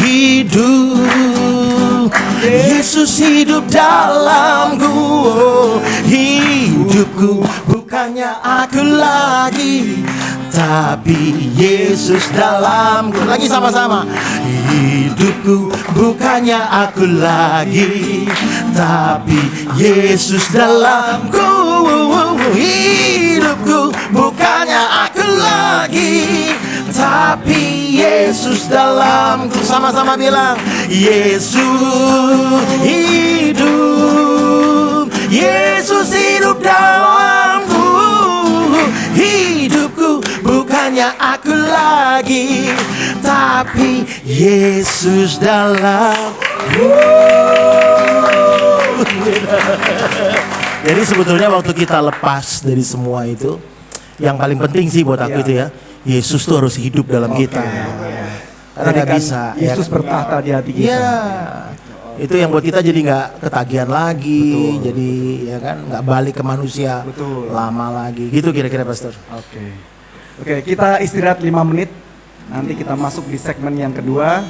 hidup, Yesus hidup dalamku. Oh, hidupku bukannya aku lagi, tapi Yesus dalamku. Lagi sama-sama. Hidupku bukannya aku lagi, tapi Yesus dalamku. Hidupku bukannya aku lagi, tapi Yesus dalamku. Sama-sama bilang, Yesus hidup, Yesus hidup dalamku. Hidupku bukannya aku lagi, tapi Yesus dalamku. Jadi sebetulnya waktu kita lepas dari semua itu, yang paling penting sih buat aku itu ya, Yesus tuh harus hidup dalam kita. Karena nggak bisa. Yesus bertahta di hati kita. Iya. Itu yang buat kita jadi nggak ketagihan lagi, jadi ya kan nggak balik ke manusia lama lagi. Gitu kira-kira Pastor. Oke, kita istirahat 5 menit. Nanti kita masuk di segmen yang kedua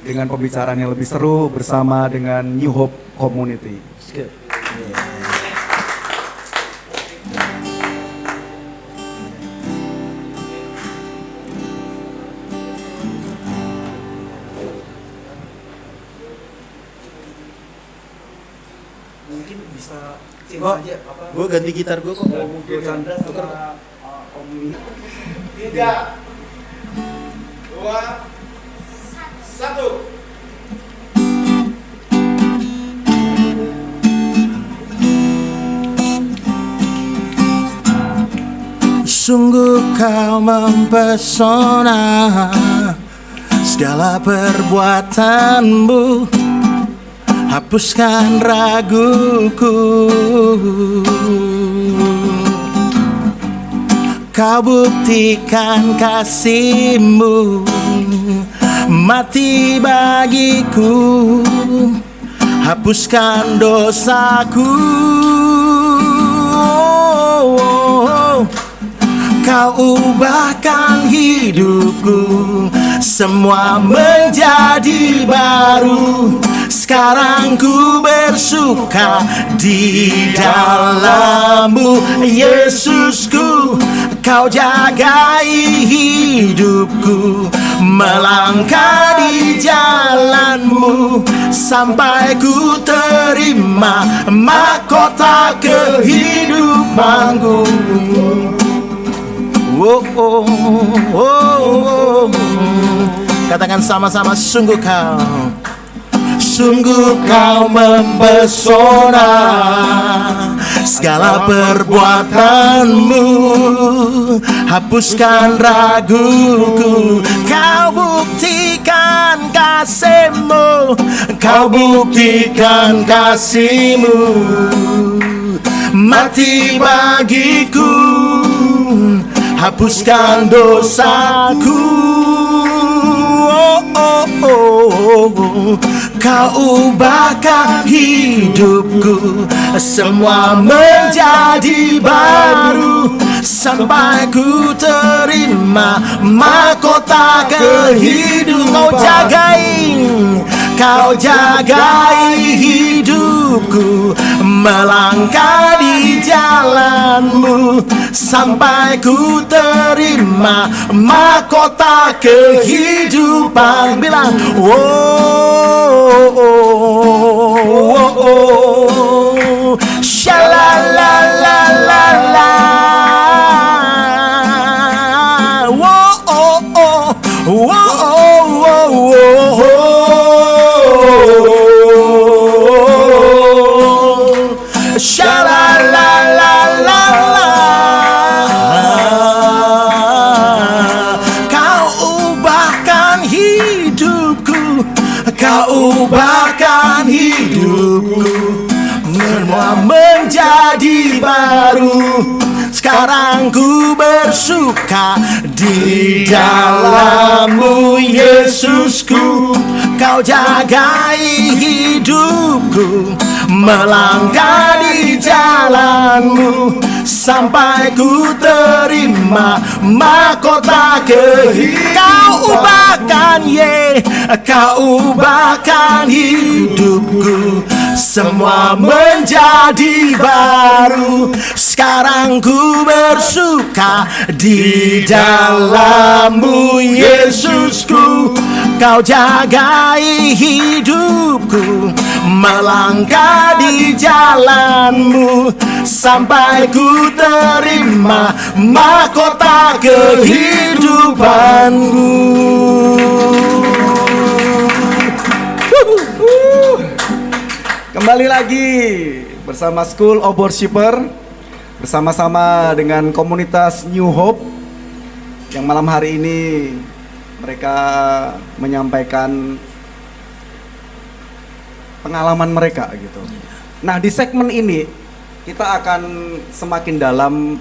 dengan pembicaraan yang lebih seru bersama dengan New Hope Community. Mungkin bisa gue ganti gitar gue kok. Mungkin Chandra sama Om 3, 2, 1. Sungguh kau mempesona, segala perbuatanmu hapuskan raguku. Kau buktikan kasih-Mu, mati bagiku, hapuskan dosaku. Kau ubahkan hidupku, semua menjadi baru. Sekarang ku bersuka di dalam-Mu, Yesusku. Kau jagai hidupku, melangkah di jalan-Mu, sampai ku terima mahkota kehidupanku. Katakan sama-sama, sungguh Sungguh kau mempesona, segala perbuatanmu hapuskan raguku. Kau buktikan kasih-Mu, kau buktikan kasih-Mu, mati bagiku, hapuskan dosaku. Oh, oh, oh, oh. Kau ubahkan hidupku, semua menjadi baru, sampai ku terima mahkota kehidupan. Kau jagai hidupku, melangkah di jalan-Mu, sampai ku terima mahkota kehidupan. Bilang, oh, oh, oh, oh, shalalalalala, oh, oh, oh, oh, oh, oh, oh, shalalalalala. Kau ubahkan hidupku, kau ubahkan hidupku, semua menjadi baru. Sekarang ku bersuka di dalam-Mu, Yesusku. Kau jagai hidupku, melangkah di jalan-Mu, sampai ku terima mahkota kehidupan. Kau ubahkan, kau ubahkan hidupku, semua menjadi baru. Sekarang ku bersuka di dalam-Mu, Yesusku. Kau jagai hidupku, melangkah di jalan-Mu, sampai ku terima mahkota kehidupanku. Kembali lagi bersama School of Worshipper, bersama-sama dengan komunitas New Hope, yang malam hari ini mereka menyampaikan pengalaman mereka gitu. Nah, di segmen ini kita akan semakin dalam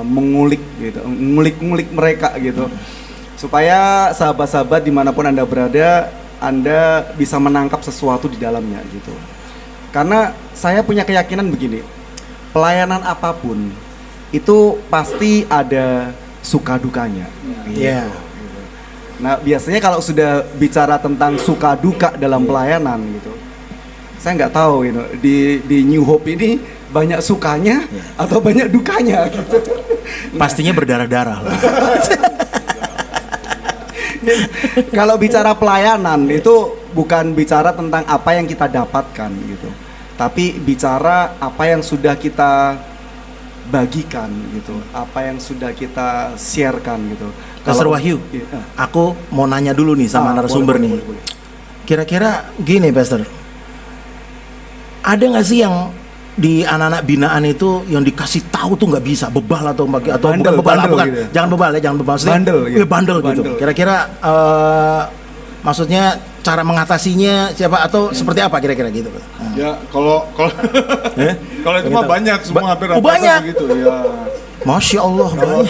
mengulik gitu, ngulik mereka gitu, supaya sahabat-sahabat dimanapun Anda berada, Anda bisa menangkap sesuatu di dalamnya gitu. Karena saya punya keyakinan begini, pelayanan apapun itu pasti ada suka dukanya. Iya. Nah, biasanya kalau sudah bicara tentang suka duka dalam pelayanan gitu, saya nggak tahu gitu, di New Hope ini banyak sukanya atau banyak dukanya gitu. Pastinya berdarah-darah lah. Kalau bicara pelayanan itu bukan bicara tentang apa yang kita dapatkan gitu, tapi bicara apa yang sudah kita bagikan gitu, apa yang sudah kita sharekan gitu. Pastor Wahyu, aku mau nanya dulu nih sama narasumber nih. Kira-kira gini, Pastor, ada nggak sih yang di anak-anak binaan itu yang dikasih tahu tuh nggak bisa bebal atau bukan bebal, bukan gitu. Jangan bebal ya, jangan bebal, Bandel gitu. Bandel gitu. Kira-kira maksudnya cara mengatasinya siapa atau seperti apa kira-kira gitu? Ya kalau itu mah banyak, semua hampir rata-rata banyak. begitu ya. Masya Allah banyak.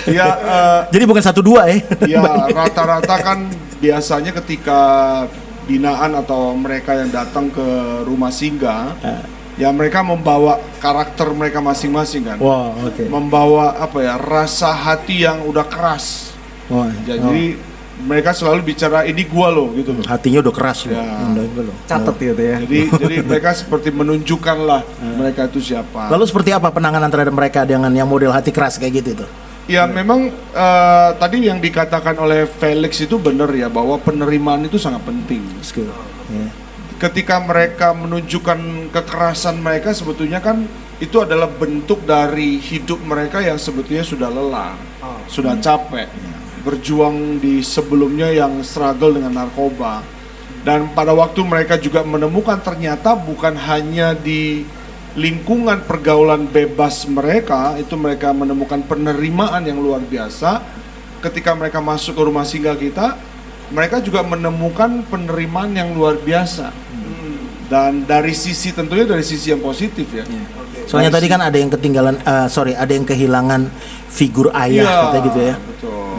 Ya, Jadi bukan 1-2 ya? ya rata-rata kan biasanya ketika binaan atau mereka yang datang ke rumah singgah, ya mereka membawa karakter mereka masing-masing kan. Wah, oke. Membawa apa ya, rasa hati yang udah keras. Wah, Jadi mereka selalu bicara ini gua loh gitu loh. hatinya udah keras Ya. loh. Catat gitu ya. Jadi mereka seperti menunjukkan lah mereka itu siapa. Lalu seperti apa penanganan terhadap mereka dengan yang model hati keras kayak gitu itu? Ya memang tadi yang dikatakan oleh Felix itu benar ya, bahwa penerimaan itu sangat penting. Ya. Ketika mereka menunjukkan kekerasan mereka, sebetulnya kan itu adalah bentuk dari hidup mereka yang sebetulnya sudah lelah, sudah capek. berjuang di sebelumnya yang struggle dengan narkoba. Dan pada waktu mereka juga menemukan ternyata bukan hanya di lingkungan pergaulan bebas mereka, itu mereka menemukan penerimaan yang luar biasa. Ketika mereka masuk ke rumah singgah kita, mereka juga menemukan penerimaan yang luar biasa. Dan dari sisi, tentunya dari sisi yang positif ya. Soalnya tadi kan ada yang ketinggalan, ada yang kehilangan figur ayah, katanya gitu ya. Betul.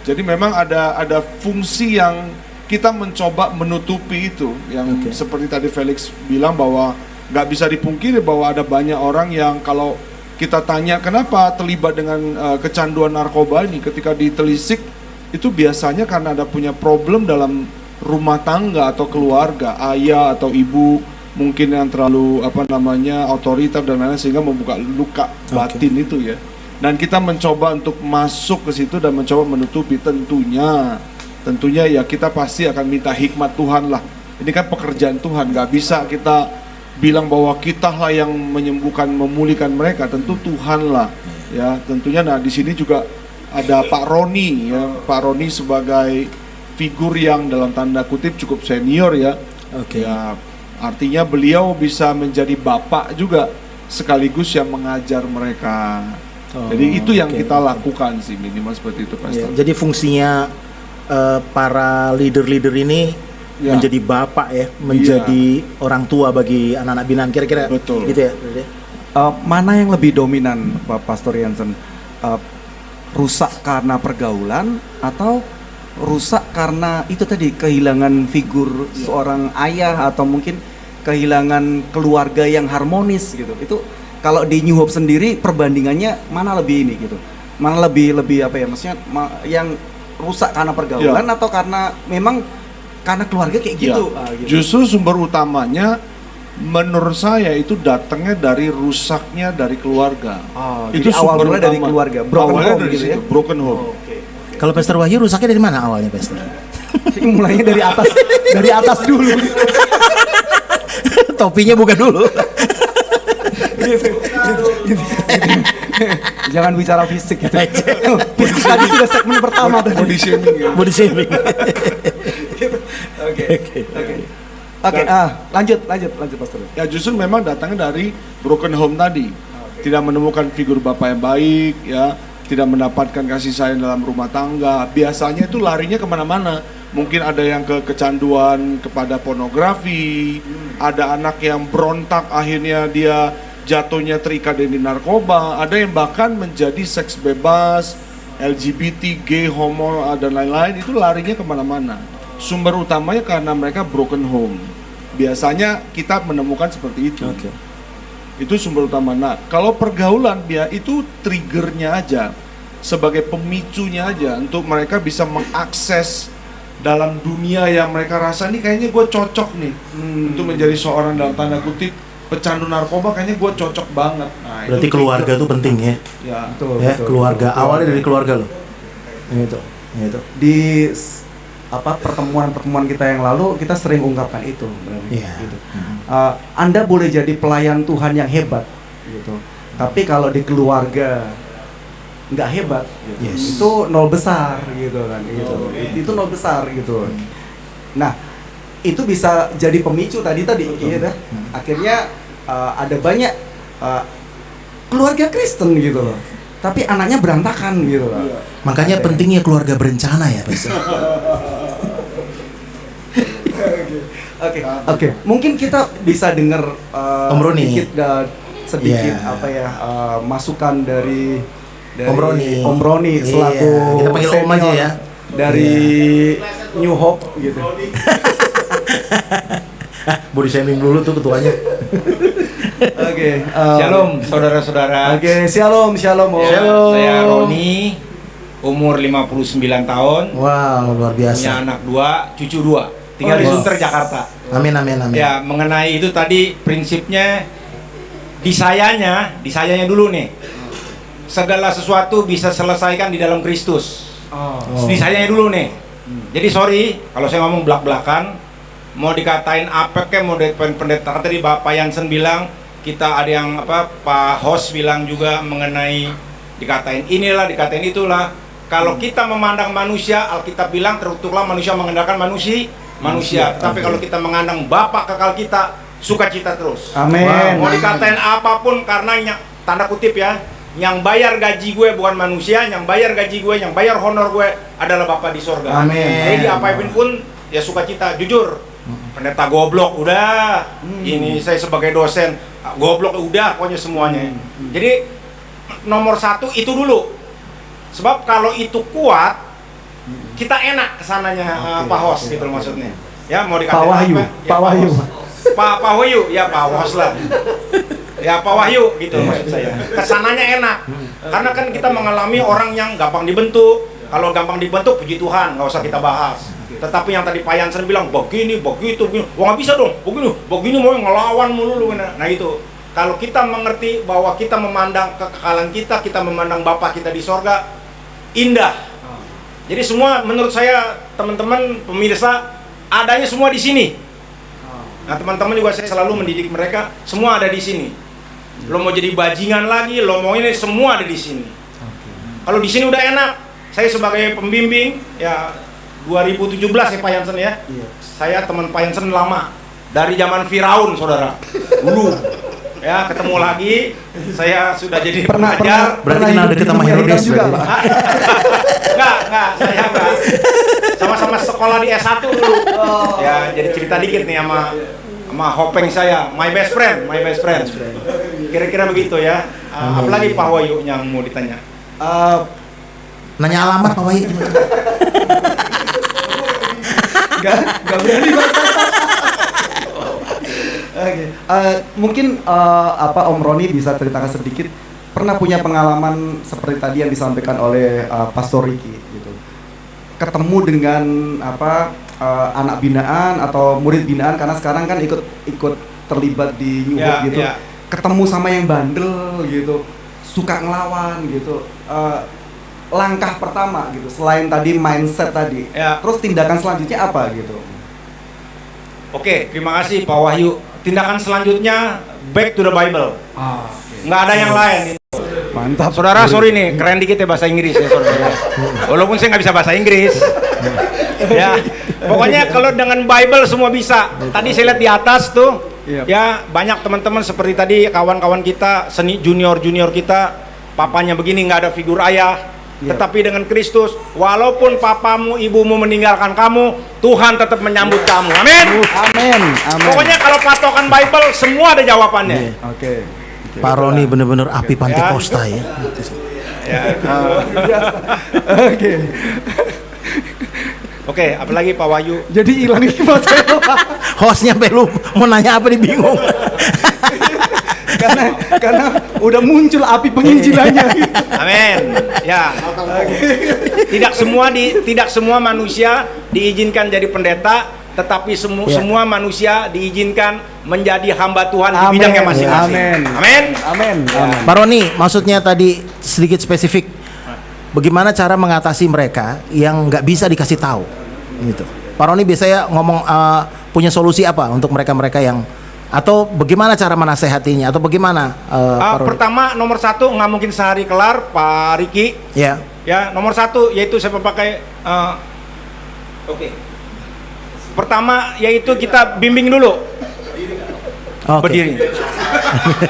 Jadi memang ada fungsi yang kita mencoba menutupi itu, yang seperti tadi Felix bilang bahwa nggak bisa dipungkiri bahwa ada banyak orang yang kalau kita tanya kenapa terlibat dengan kecanduan narkoba ini, ketika ditelisik itu biasanya karena ada punya problem dalam rumah tangga atau keluarga, ayah atau ibu mungkin yang terlalu otoriter dan lain-lain sehingga membuka luka batin itu ya. Dan kita mencoba untuk masuk ke situ dan mencoba menutupi. Tentunya ya kita pasti akan minta hikmat Tuhan lah. Ini kan pekerjaan Tuhan, nggak bisa kita bilang bahwa kita lah yang menyembuhkan, memulihkan mereka. Tentu Tuhan lah ya. Tentunya di sini juga ada Pak Roni ya. Pak Roni sebagai figur yang dalam tanda kutip cukup senior ya. Ya, artinya beliau bisa menjadi bapak juga sekaligus yang mengajar mereka. Jadi itu yang kita lakukan sih, minimal seperti itu Pastor. Jadi fungsinya para leader-leader ini menjadi bapak ya, menjadi orang tua bagi anak-anak binaan, kira-kira Betul. gitu ya. Mana yang lebih dominan, Pak Pastor Jansen? Rusak karena pergaulan atau rusak karena itu tadi kehilangan figur seorang ayah atau mungkin kehilangan keluarga yang harmonis gitu? Itu kalau di New Hope sendiri perbandingannya mana lebih ini gitu? Mana lebih apa ya? Maksudnya yang rusak karena pergaulan atau karena memang karena keluarga kayak gitu? Gitu. Justru sumber utamanya menurut saya itu datangnya dari rusaknya dari keluarga. Itu awal mulai dari keluarga, broken awalnya home dari gitu situ, ya. broken home. Kalau Pastor Wahyu rusaknya dari mana awalnya, Pastor? Mulainya dari atas dulu. Topinya buka dulu. Jangan bicara fisik gitu. Fisik tadi sudah segmen pertama tadi. Body shaming ya. Body shaming. Oke, lanjut Pastor. Ya justru memang datangnya dari broken home tadi. Tidak menemukan figur bapak yang baik ya, tidak mendapatkan kasih sayang dalam rumah tangga. Biasanya itu larinya kemana-mana. Mungkin ada yang kecanduan kepada pornografi, ada anak yang berontak akhirnya dia jatuhnya terikat di narkoba, ada yang bahkan menjadi seks bebas, LGBT, gay, homo, dan lain-lain, itu larinya kemana-mana. Sumber utamanya karena mereka broken home. Biasanya kita menemukan seperti itu. Itu sumber utama. Nah, kalau pergaulan dia itu triggernya aja, sebagai pemicunya aja untuk mereka bisa mengakses dalam dunia yang mereka rasa nih kayaknya gue cocok nih untuk menjadi seorang dalam tanda kutip pecandu narkoba, kayaknya gue cocok banget. Nah, Berarti itu keluarga itu penting ya. Ya, Keluarga awalnya dari keluarga loh. Gitu. Di pertemuan kita yang lalu kita sering ungkapkan itu, gitu. Anda boleh jadi pelayan Tuhan yang hebat, gitu. Tapi kalau di keluarga nggak hebat, gitu. Itu nol besar, gitu kan, gitu. Itu nol besar, gitu. Nah, itu bisa jadi pemicu tadi, gitu. Akhirnya ada banyak keluarga Kristen, gitu loh. Tapi anaknya berantakan, gitu loh. Makanya pentingnya keluarga berencana ya, Pastor. Oke. Mungkin kita bisa dengar Om Roni. sedikit masukan dari Om Roni selaku kita panggil Om aja ya. Dari New Hope gitu. Body shaming dulu tuh ketuanya. Oke. Shalom saudara-saudara. Oke, shalom. Saya Roni, umur 59 tahun. Wow, luar Punya biasa. anak 2, cucu 2. Tinggal di Sunter, Jakarta. Amin. Ya, mengenai itu tadi prinsipnya di sayanya dulu nih. Segala sesuatu bisa selesaikan di dalam Kristus. Di sayanya dulu nih. Jadi sorry kalau saya ngomong belak-belakan, mau dikatain apa kayak mau dikatain pendeta. Tadi Bapak Jansen bilang, kita ada yang Pak Host bilang juga mengenai dikatain inilah, dikatain itulah. Kalau kita memandang manusia, Alkitab bilang teruntuklah manusia mengandalkan manusia. Tapi kalau kita mengandang Bapa kekal kita, sukacita terus. Amin. Mau dikatain apapun karena tanda kutip ya, yang bayar gaji gue bukan manusia, yang bayar gaji gue, yang bayar honor gue adalah Bapa di sorga. Amin. Jadi apapun pun ya sukacita. Jujur, pendeta goblok udah, ini saya sebagai dosen goblok udah, pokoknya semuanya. Jadi nomor satu itu dulu. Sebab kalau itu kuat, kita enak kesananya Pak Hos gitu maksudnya. Ya mau dikatain Pak Wahyu, apa? Ya, Pak Wahyu. Pak Wahyu, ya Pak Hos lah. Ya Pak Wahyu gitu maksud saya. Kesananya enak. Karena kan kita mengalami orang yang gampang dibentuk. Kalau gampang dibentuk, puji Tuhan, nggak usah kita bahas. Tetapi yang tadi Pak Yansen bilang begini, begitu, begini. Wah nggak bisa dong, begini mau ngelawan mulu. Nah itu. Kalau kita mengerti bahwa kita memandang kekekalan kita memandang Bapa kita di sorga, indah. Jadi semua menurut saya teman-teman pemirsa adanya semua di sini. Nah teman-teman juga saya selalu mendidik mereka, semua ada di sini. Lo mau jadi bajingan lagi, lo mau ini semua ada di sini. Kalau di sini udah enak. Saya sebagai pembimbing ya 2017 ya Pak Yansen ya. Saya teman Pak Yansen lama dari zaman Firaun saudara. Dulu ya ketemu lagi, saya sudah jadi pengajar. Berarti kenal deket sama Herodes juga, berarti. Pak. Enggak, saya enggak. Sama-sama sekolah di S1 dulu. Ya, jadi cerita dikit nih sama Hopeng saya, my best friend. Kira-kira begitu ya. Apalagi Pak Wahyu yang mau ditanya? Nanya alamat Pak Wahyu. Gak berani Pak. Oke. Mungkin Om Roni bisa ceritakan sedikit pernah punya pengalaman seperti tadi yang disampaikan oleh Pastor Ricky gitu. Ketemu dengan anak binaan atau murid binaan karena sekarang kan ikut terlibat di New Hope gitu. Ketemu sama yang bandel gitu, suka ngelawan gitu. Langkah pertama gitu selain tadi mindset tadi. Terus tindakan selanjutnya apa gitu? Oke, terima kasih Pak Wahyu. Tindakan selanjutnya back to the Bible. Nggak ada yang lain. Mantap. Saudara, sorry nih, keren dikit ya bahasa Inggris ya saudara. Walaupun saya nggak bisa bahasa Inggris. Ya, pokoknya kalau dengan Bible semua bisa. Tadi saya lihat di atas tuh, ya banyak teman-teman seperti tadi kawan-kawan kita, seni junior kita, papanya begini nggak ada figur ayah. Tetapi dengan Kristus, walaupun papamu, ibumu meninggalkan kamu, Tuhan tetap menyambut kamu. Amin. Amin. Pokoknya kalau patokan Bible semua ada jawabannya. Oke. Pak Roni bener-bener api Pantekosta ya. Oke, apalagi Pak Wahyu. Jadi hilang ini Pak saya. Hostnya belum mau nanya apa nih bingung. karena udah muncul api penginjilannya. Amin. Ya. Tidak semua manusia diizinkan jadi pendeta, tetapi semua manusia diizinkan menjadi hamba Tuhan di bidangnya masing-masing. Amin. Pak Roni, maksudnya tadi sedikit spesifik. Bagaimana cara mengatasi mereka yang nggak bisa dikasih tahu, gitu. Pak Roni biasanya ngomong punya solusi apa untuk mereka-mereka yang atau bagaimana cara menasehatinya atau bagaimana? Pertama, nomor satu nggak mungkin sehari kelar, Pak Riki. Ya. Ya, nomor satu yaitu saya pakai. Pertama yaitu kita bimbing dulu. Berdiri.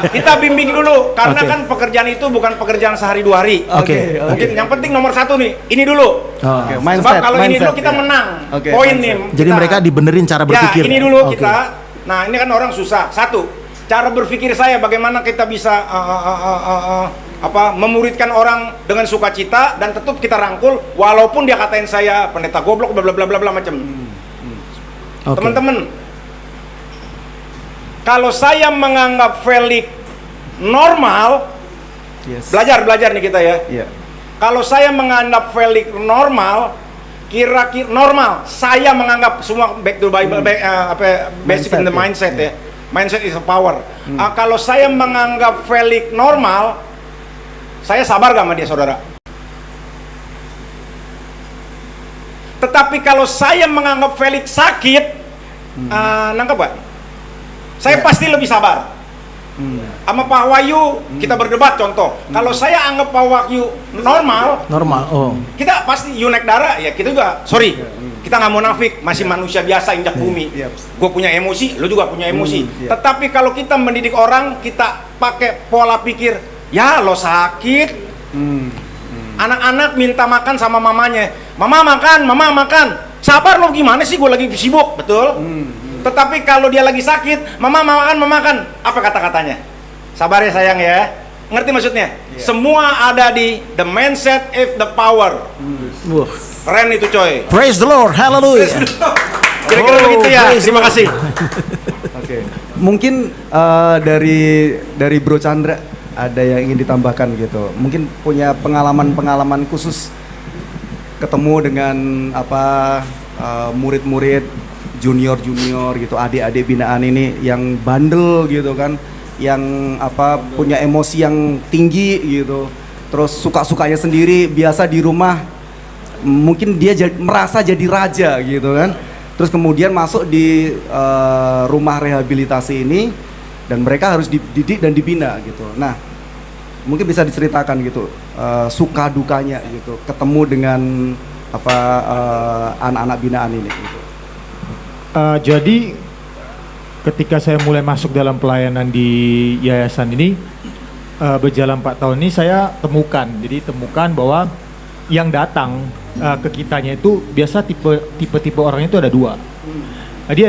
Kita bimbing dulu karena kan pekerjaan itu bukan pekerjaan sehari dua hari. Mungkin yang penting nomor satu nih, ini dulu. Sebab kalau ini dulu kita menang. Poin nih. Jadi mereka dibenerin cara berpikir. Ya, ini dulu kita. Nah, ini kan orang susah. Satu, cara berpikir saya bagaimana kita bisa memuridkan orang dengan sukacita dan tetap kita rangkul walaupun dia katain saya pendeta goblok bla bla bla bla macam. Teman-teman, kalau saya menganggap Felix normal, belajar nih kita ya. Kalau saya menganggap Felix normal, kira-kira normal, saya menganggap semua back to Bible, basic in the mindset ya. Mindset is a power. Kalau saya menganggap Felix normal, saya sabar gak sama dia saudara? Tetapi kalau saya menganggap Felix sakit, nangkep gak? Saya pasti lebih sabar. sama Pak Wahyu kita berdebat contoh. Kalau saya anggap Pak Wahyu normal, kita pasti you naik darah ya kita juga. Sorry, kita nggak munafik, masih manusia biasa injak bumi. Gue punya emosi, lu juga punya emosi. Tetapi kalau kita mendidik orang, kita pakai pola pikir, ya lo sakit. Anak-anak minta makan sama mamanya, mama makan. Sabar lo gimana sih, gue lagi sibuk, betul. Tetapi kalau dia lagi sakit, mama makan, apa kata-katanya? Sabar ya sayang ya. Ngerti maksudnya? Semua ada di the mindset if the power. Keren itu coy. Praise the Lord, hallelujah. Kira-kira begitu ya. Terima kasih. Oke. Mungkin dari Bro Chandra ada yang ingin ditambahkan gitu. Mungkin punya pengalaman khusus ketemu dengan murid-murid junior gitu, adik-adik binaan ini yang bandel gitu kan, yang punya emosi yang tinggi gitu, terus suka-sukanya sendiri, biasa di rumah mungkin dia merasa jadi raja gitu kan, terus kemudian masuk di rumah rehabilitasi ini dan mereka harus dididik dan dibina gitu. Nah, mungkin bisa diceritakan gitu suka dukanya gitu ketemu dengan anak-anak binaan ini gitu. Jadi ketika saya mulai masuk dalam pelayanan di yayasan ini berjalan 4 tahun ini, saya temukan bahwa yang datang ke kitanya itu biasa tipe orangnya itu ada 2. Jadi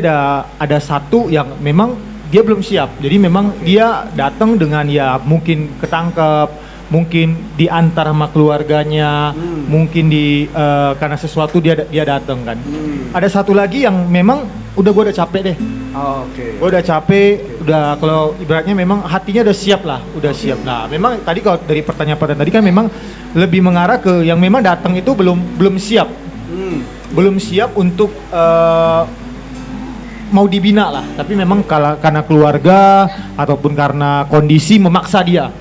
ada satu yang memang dia belum siap. Jadi memang dia datang dengan ya mungkin ketangkep, mungkin diantar sama keluarganya, mungkin karena sesuatu dia datang kan. Ada satu lagi yang memang gue udah capek deh. Gue udah capek, udah kalau ibaratnya memang hatinya udah siap lah, siap. Nah, memang tadi kalau dari pertanyaan tadi kan memang lebih mengarah ke yang memang datang itu belum siap. Belum siap untuk mau dibina lah, tapi memang karena keluarga ataupun karena kondisi memaksa dia.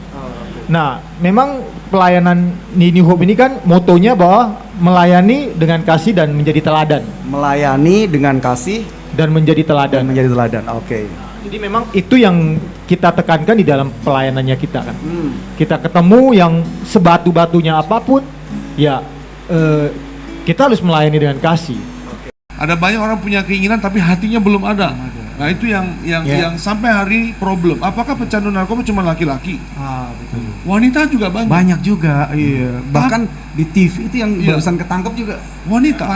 Nah, memang pelayanan di New Hope ini kan motonya bahwa melayani dengan kasih dan menjadi teladan. Melayani dengan kasih dan menjadi teladan. Oke. Jadi memang itu yang kita tekankan di dalam pelayanannya kita kan. Kita ketemu yang sebatu-batunya apapun, ya kita harus melayani dengan kasih. Ada banyak orang punya keinginan tapi hatinya belum ada. Nah itu yang sampai hari problem. Apakah pecandu narkoba cuma laki-laki? Betul. Wanita juga banyak. Banyak juga, iya. Bahkan di TV itu yang barusan ketangkep juga wanita.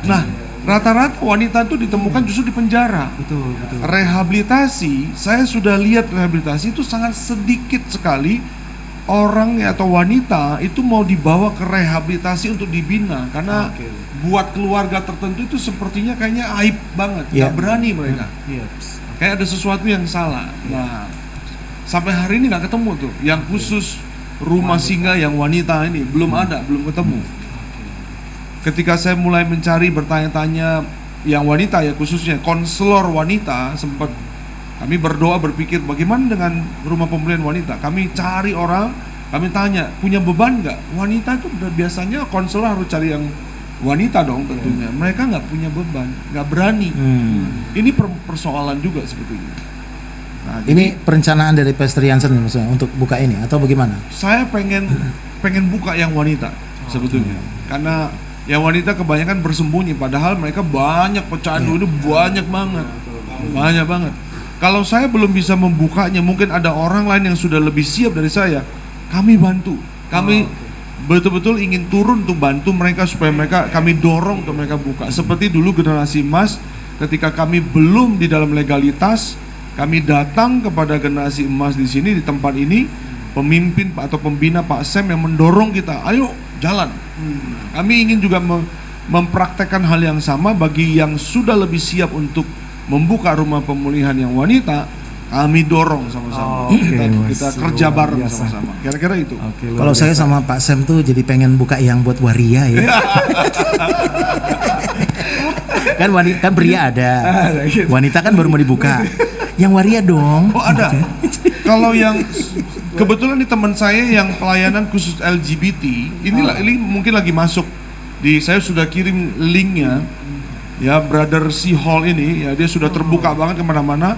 Nah, rata-rata wanita itu ditemukan justru di penjara. Betul. Rehabilitasi, saya sudah lihat rehabilitasi itu sangat sedikit sekali orang atau wanita itu mau dibawa ke rehabilitasi untuk dibina karena buat keluarga tertentu itu sepertinya kayaknya aib banget, nggak berani mereka. Kayak ada sesuatu yang salah. Nah, sampai hari ini nggak ketemu tuh yang khusus rumah singgah yang wanita ini belum ketemu. Ketika saya mulai mencari bertanya-tanya yang wanita ya khususnya konselor wanita, sempat kami berdoa berpikir bagaimana dengan rumah pemulihan wanita. Kami cari orang, kami tanya punya beban nggak? Wanita itu biasanya konselor harus cari yang wanita dong tentunya. Mereka nggak punya beban, nggak berani. Ini persoalan juga sebetulnya. Nah, ini perencanaan dari Pastor Jansen maksudnya untuk buka ini atau bagaimana? Saya pengen buka yang wanita sebetulnya, karena yang wanita kebanyakan bersembunyi, padahal mereka banyak pecandu itu banyak banget. Kalau saya belum bisa membukanya, mungkin ada orang lain yang sudah lebih siap dari saya. Kami bantu, kami betul-betul ingin turun untuk bantu mereka supaya kami dorong untuk mereka buka. Seperti dulu generasi emas, ketika kami belum di dalam legalitas, kami datang kepada generasi emas di sini di tempat ini, pemimpin atau pembina Pak Sam yang mendorong kita, ayo jalan. Kami ingin juga mempraktekkan hal yang sama bagi yang sudah lebih siap untuk membuka rumah pemulihan yang wanita. Kami dorong sama-sama. Kita kerja bareng sama-sama. Kira-kira itu. Kalau saya sama Pak Sam tuh jadi pengen buka yang buat waria ya. kan pria ada. Wanita kan baru mau dibuka. Yang waria dong. Oh ada. Kalau yang kebetulan di teman saya yang pelayanan khusus LGBT, ini mungkin lagi masuk di, saya sudah kirim linknya. Ya, Brother C Hall ini ya, dia sudah terbuka banget kemana-mana.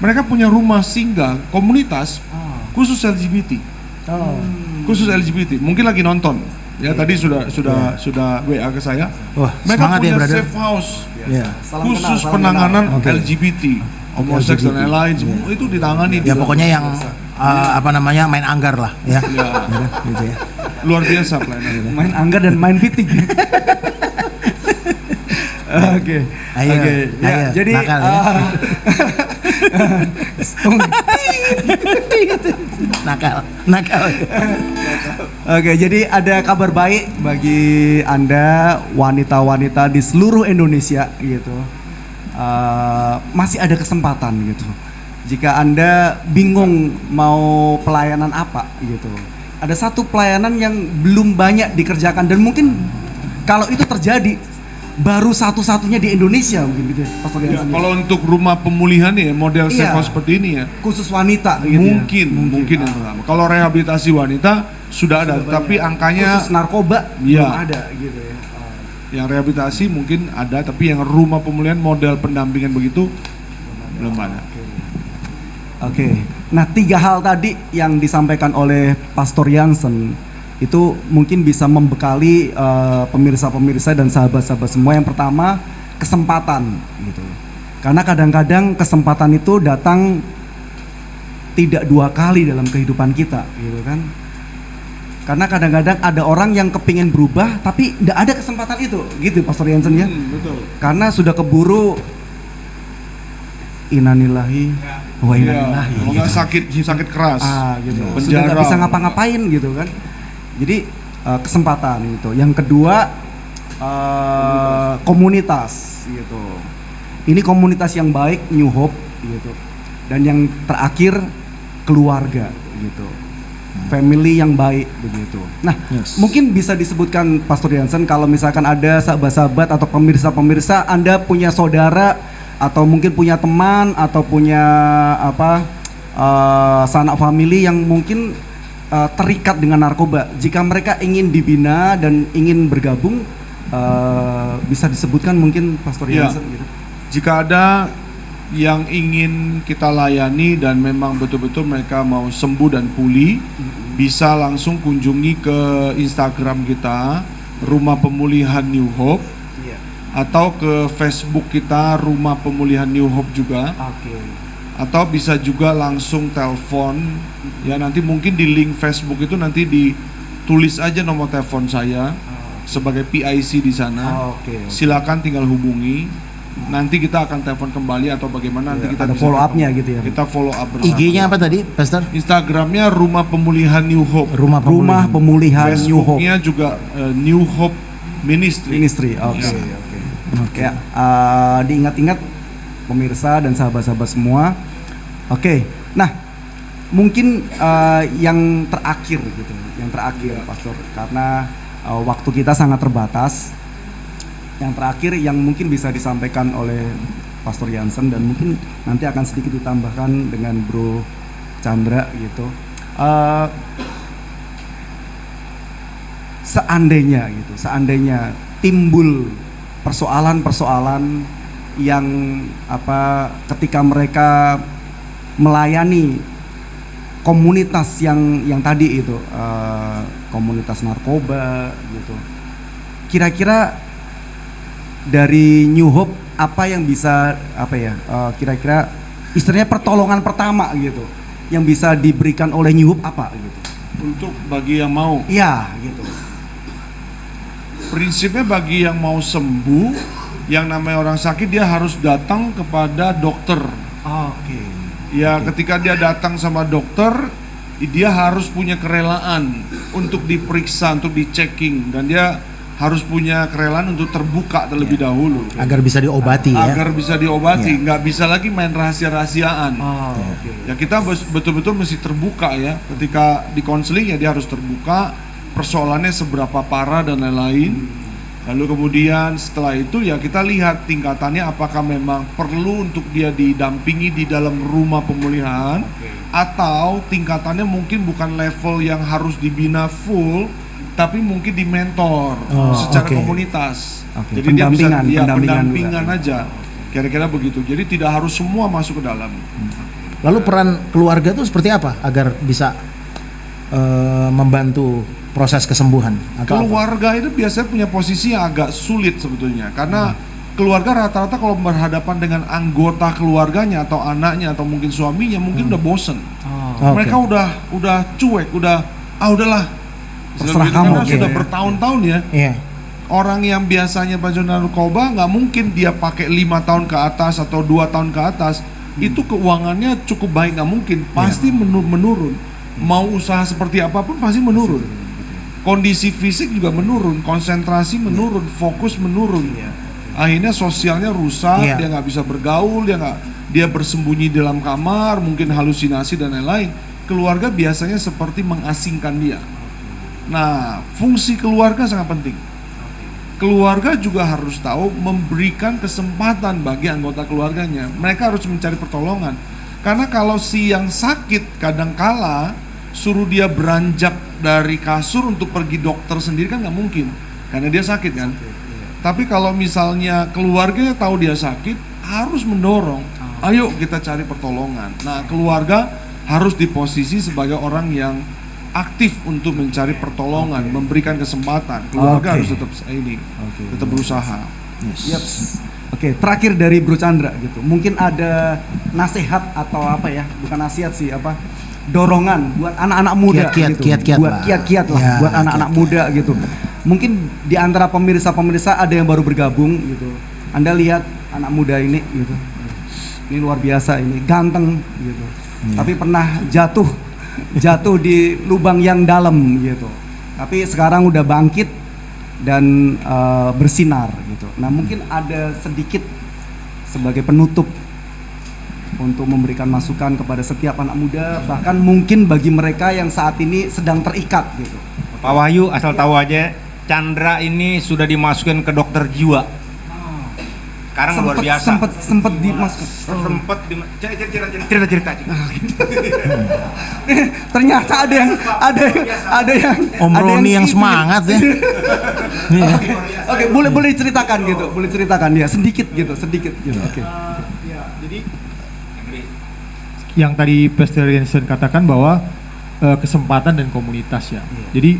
Mereka punya rumah singgah komunitas khusus LGBT. Khusus LGBT. Mungkin lagi nonton. Ya tadi sudah WA ke saya. Wah, Mereka semangat ya, punya brother. safe house Ya. khusus penanganan Oke. LGBT, homoseks dan lain-lain, semua itu ditangani. Ya pokoknya yang main anggar lah ya. Ya, Gitu ya. luar biasa pelayanannya. Main anggar dan main pitik. Oke. Ayo, Oke. Ya, ayo, jadi nakal ya. Nakal. Oke, jadi ada kabar baik bagi Anda wanita-wanita di seluruh Indonesia gitu. Masih ada kesempatan gitu. Jika Anda bingung mau pelayanan apa gitu. Ada satu pelayanan yang belum banyak dikerjakan dan mungkin kalau itu terjadi baru satu-satunya di Indonesia mungkin gitu ya, Pastor Ya, Yansen. kalau untuk rumah pemulihan ya model safe Iya. house seperti ini ya, Khusus wanita gitu ya. mungkin yang pertama. Kalau rehabilitasi wanita sudah ada, tapi angkanya Khusus narkoba Iya. belum ada gitu ya. yang rehabilitasi mungkin ada, tapi yang rumah pemulihan model pendampingan begitu belum ada. Oke. Nah, 3 hal tadi yang disampaikan oleh Pastor Yansen itu mungkin bisa membekali pemirsa-pemirsa dan sahabat-sahabat semua. Yang pertama, kesempatan gitu. Karena kadang-kadang kesempatan itu datang tidak 2 kali dalam kehidupan kita, gitu kan? Karena kadang-kadang ada orang yang kepingin berubah tapi tidak ada kesempatan itu, gitu Pastor Yansen ya. Betul. Karena sudah keburu innalillahi wa inna ilaihi Kalau nggak sakit keras, gitu. Sudah penjara. nggak bisa ngapa-ngapain gitu kan. Jadi kesempatan gitu. Yang kedua komunitas gitu. Ini komunitas yang baik, New Hope gitu. Dan yang terakhir keluarga gitu. Family yang baik begitu. Nah, mungkin bisa disebutkan Pastor Yansen kalau misalkan ada sahabat-sahabat atau pemirsa-pemirsa Anda punya saudara atau mungkin punya teman atau punya sanak family yang mungkin terikat dengan narkoba. Jika mereka ingin dibina dan ingin bergabung, bisa disebutkan mungkin Pastor Ya. Yansen gitu. Jika ada yang ingin kita layani dan memang betul-betul mereka mau sembuh dan pulih, bisa langsung kunjungi ke Instagram kita, Rumah Pemulihan New Hope, atau ke Facebook kita, Rumah Pemulihan New Hope juga. Oke. Atau bisa juga langsung telepon, ya nanti mungkin di link Facebook itu nanti ditulis aja nomor telepon saya sebagai PIC di sana. Oke. Silakan tinggal hubungi. Nanti kita akan telepon kembali atau bagaimana nanti kita ada bisa follow up-nya ketemu. gitu ya. Kita follow up bersama. IG-nya apa tadi, Pastor? Instagramnya Rumah Pemulihan New Hope. Rumah Rumah Pemulihan New Hope Facebooknya juga New Hope Ministry. Oke. Ya. Oke. Ya, diingat-ingat pemirsa dan sahabat-sahabat semua. Oke. Nah, mungkin yang terakhir gitu, Pastor, karena waktu kita sangat terbatas. Yang terakhir yang mungkin bisa disampaikan oleh Pastor Yansen dan mungkin nanti akan sedikit ditambahkan dengan Bro Chandra gitu. Seandainya timbul persoalan-persoalan yang ketika mereka melayani komunitas yang tadi itu komunitas narkoba gitu. Kira-kira dari New Hope apa yang bisa kira-kira istilahnya pertolongan pertama gitu yang bisa diberikan oleh New Hope apa gitu? Untuk bagi yang mau. Iya gitu. Prinsipnya bagi yang mau sembuh, yang namanya orang sakit dia harus datang kepada dokter. Oke. Ya, ketika dia datang sama dokter, dia harus punya kerelaan untuk diperiksa, untuk dicekking, dan dia harus punya kerelaan untuk terbuka terlebih dahulu Agar bisa diobati ya. agar bisa diobati, nggak bisa lagi main rahasia-rahasiaan. Ya kita betul-betul mesti terbuka ya. Ketika di konseling ya dia harus terbuka, persoalannya seberapa parah dan lain-lain. Lalu kemudian setelah itu ya kita lihat tingkatannya apakah memang perlu untuk dia didampingi di dalam rumah pemulihan, atau tingkatannya mungkin bukan level yang harus dibina full, tapi mungkin di mentor secara komunitas. Jadi dia bisa Pendampingan pendampingan juga. aja. Kira-kira begitu. Jadi tidak harus semua masuk ke dalam. Lalu peran keluarga itu seperti apa agar bisa membantu proses kesembuhan? Atau apa? Keluarga itu biasanya punya posisi yang agak sulit sebetulnya, karena keluarga rata-rata kalau berhadapan dengan anggota keluarganya atau anaknya atau mungkin suaminya mungkin udah bosen. Mereka udah cuek, udahlah. Terserah Gitu, kamu, karena oke. sudah bertahun-tahun ya. Iya. Orang yang biasanya pensiunan narkoba nggak mungkin dia pakai 5 tahun ke atas atau 2 tahun ke atas itu keuangannya cukup baik, nggak mungkin, pasti menurun. Mau usaha seperti apapun pasti menurun. Kondisi fisik juga menurun, konsentrasi menurun, fokus menurun. Akhirnya sosialnya rusak, Iya. dia nggak bisa bergaul, dia bersembunyi dalam kamar, mungkin halusinasi dan lain-lain. Keluarga biasanya seperti mengasingkan dia. Nah, fungsi keluarga sangat penting. Keluarga juga harus tahu memberikan kesempatan bagi anggota keluarganya. Mereka harus mencari pertolongan. Karena kalau si yang sakit kadangkala suruh dia beranjak dari kasur untuk pergi dokter sendiri kan nggak mungkin, karena dia sakit kan. Tapi kalau misalnya keluarganya tahu dia sakit, harus mendorong, ayo kita cari pertolongan. Nah, keluarga harus di posisi sebagai orang yang aktif untuk mencari pertolongan, memberikan kesempatan. Keluarga harus tetap tetap berusaha. Yaps. Oke, terakhir dari Bro Chandra gitu. Mungkin ada nasihat atau apa ya? Bukan nasihat sih, apa? Dorongan buat anak-anak muda gitu. Kiat-kiat buat lah. kiat-kiat lah Ya, buat anak-anak muda gitu. Mungkin di antara pemirsa-pemirsa ada yang baru bergabung gitu. Anda lihat anak muda ini gitu. Ini luar biasa, ini ganteng gitu. Tapi pernah jatuh di lubang yang dalam gitu. Tapi sekarang udah bangkit dan bersinar gitu. Nah, mungkin ada sedikit sebagai penutup untuk memberikan masukan kepada setiap anak muda, bahkan mungkin bagi mereka yang saat ini sedang terikat gitu. Pak Wahyu, asal tahu aja, Chandra ini sudah dimasukkan ke dokter jiwa. Sekarang luar biasa. Sempet dimasukkan. Cerita. Ternyata ada yang Om ada Roni yang itu. semangat ya. Iya. Oke, boleh diceritakan gitu. Boleh ceritakan ya, sedikit gitu. Oke. Jadi yang tadi Pastor Jensen katakan bahwa kesempatan dan komunitas ya. Jadi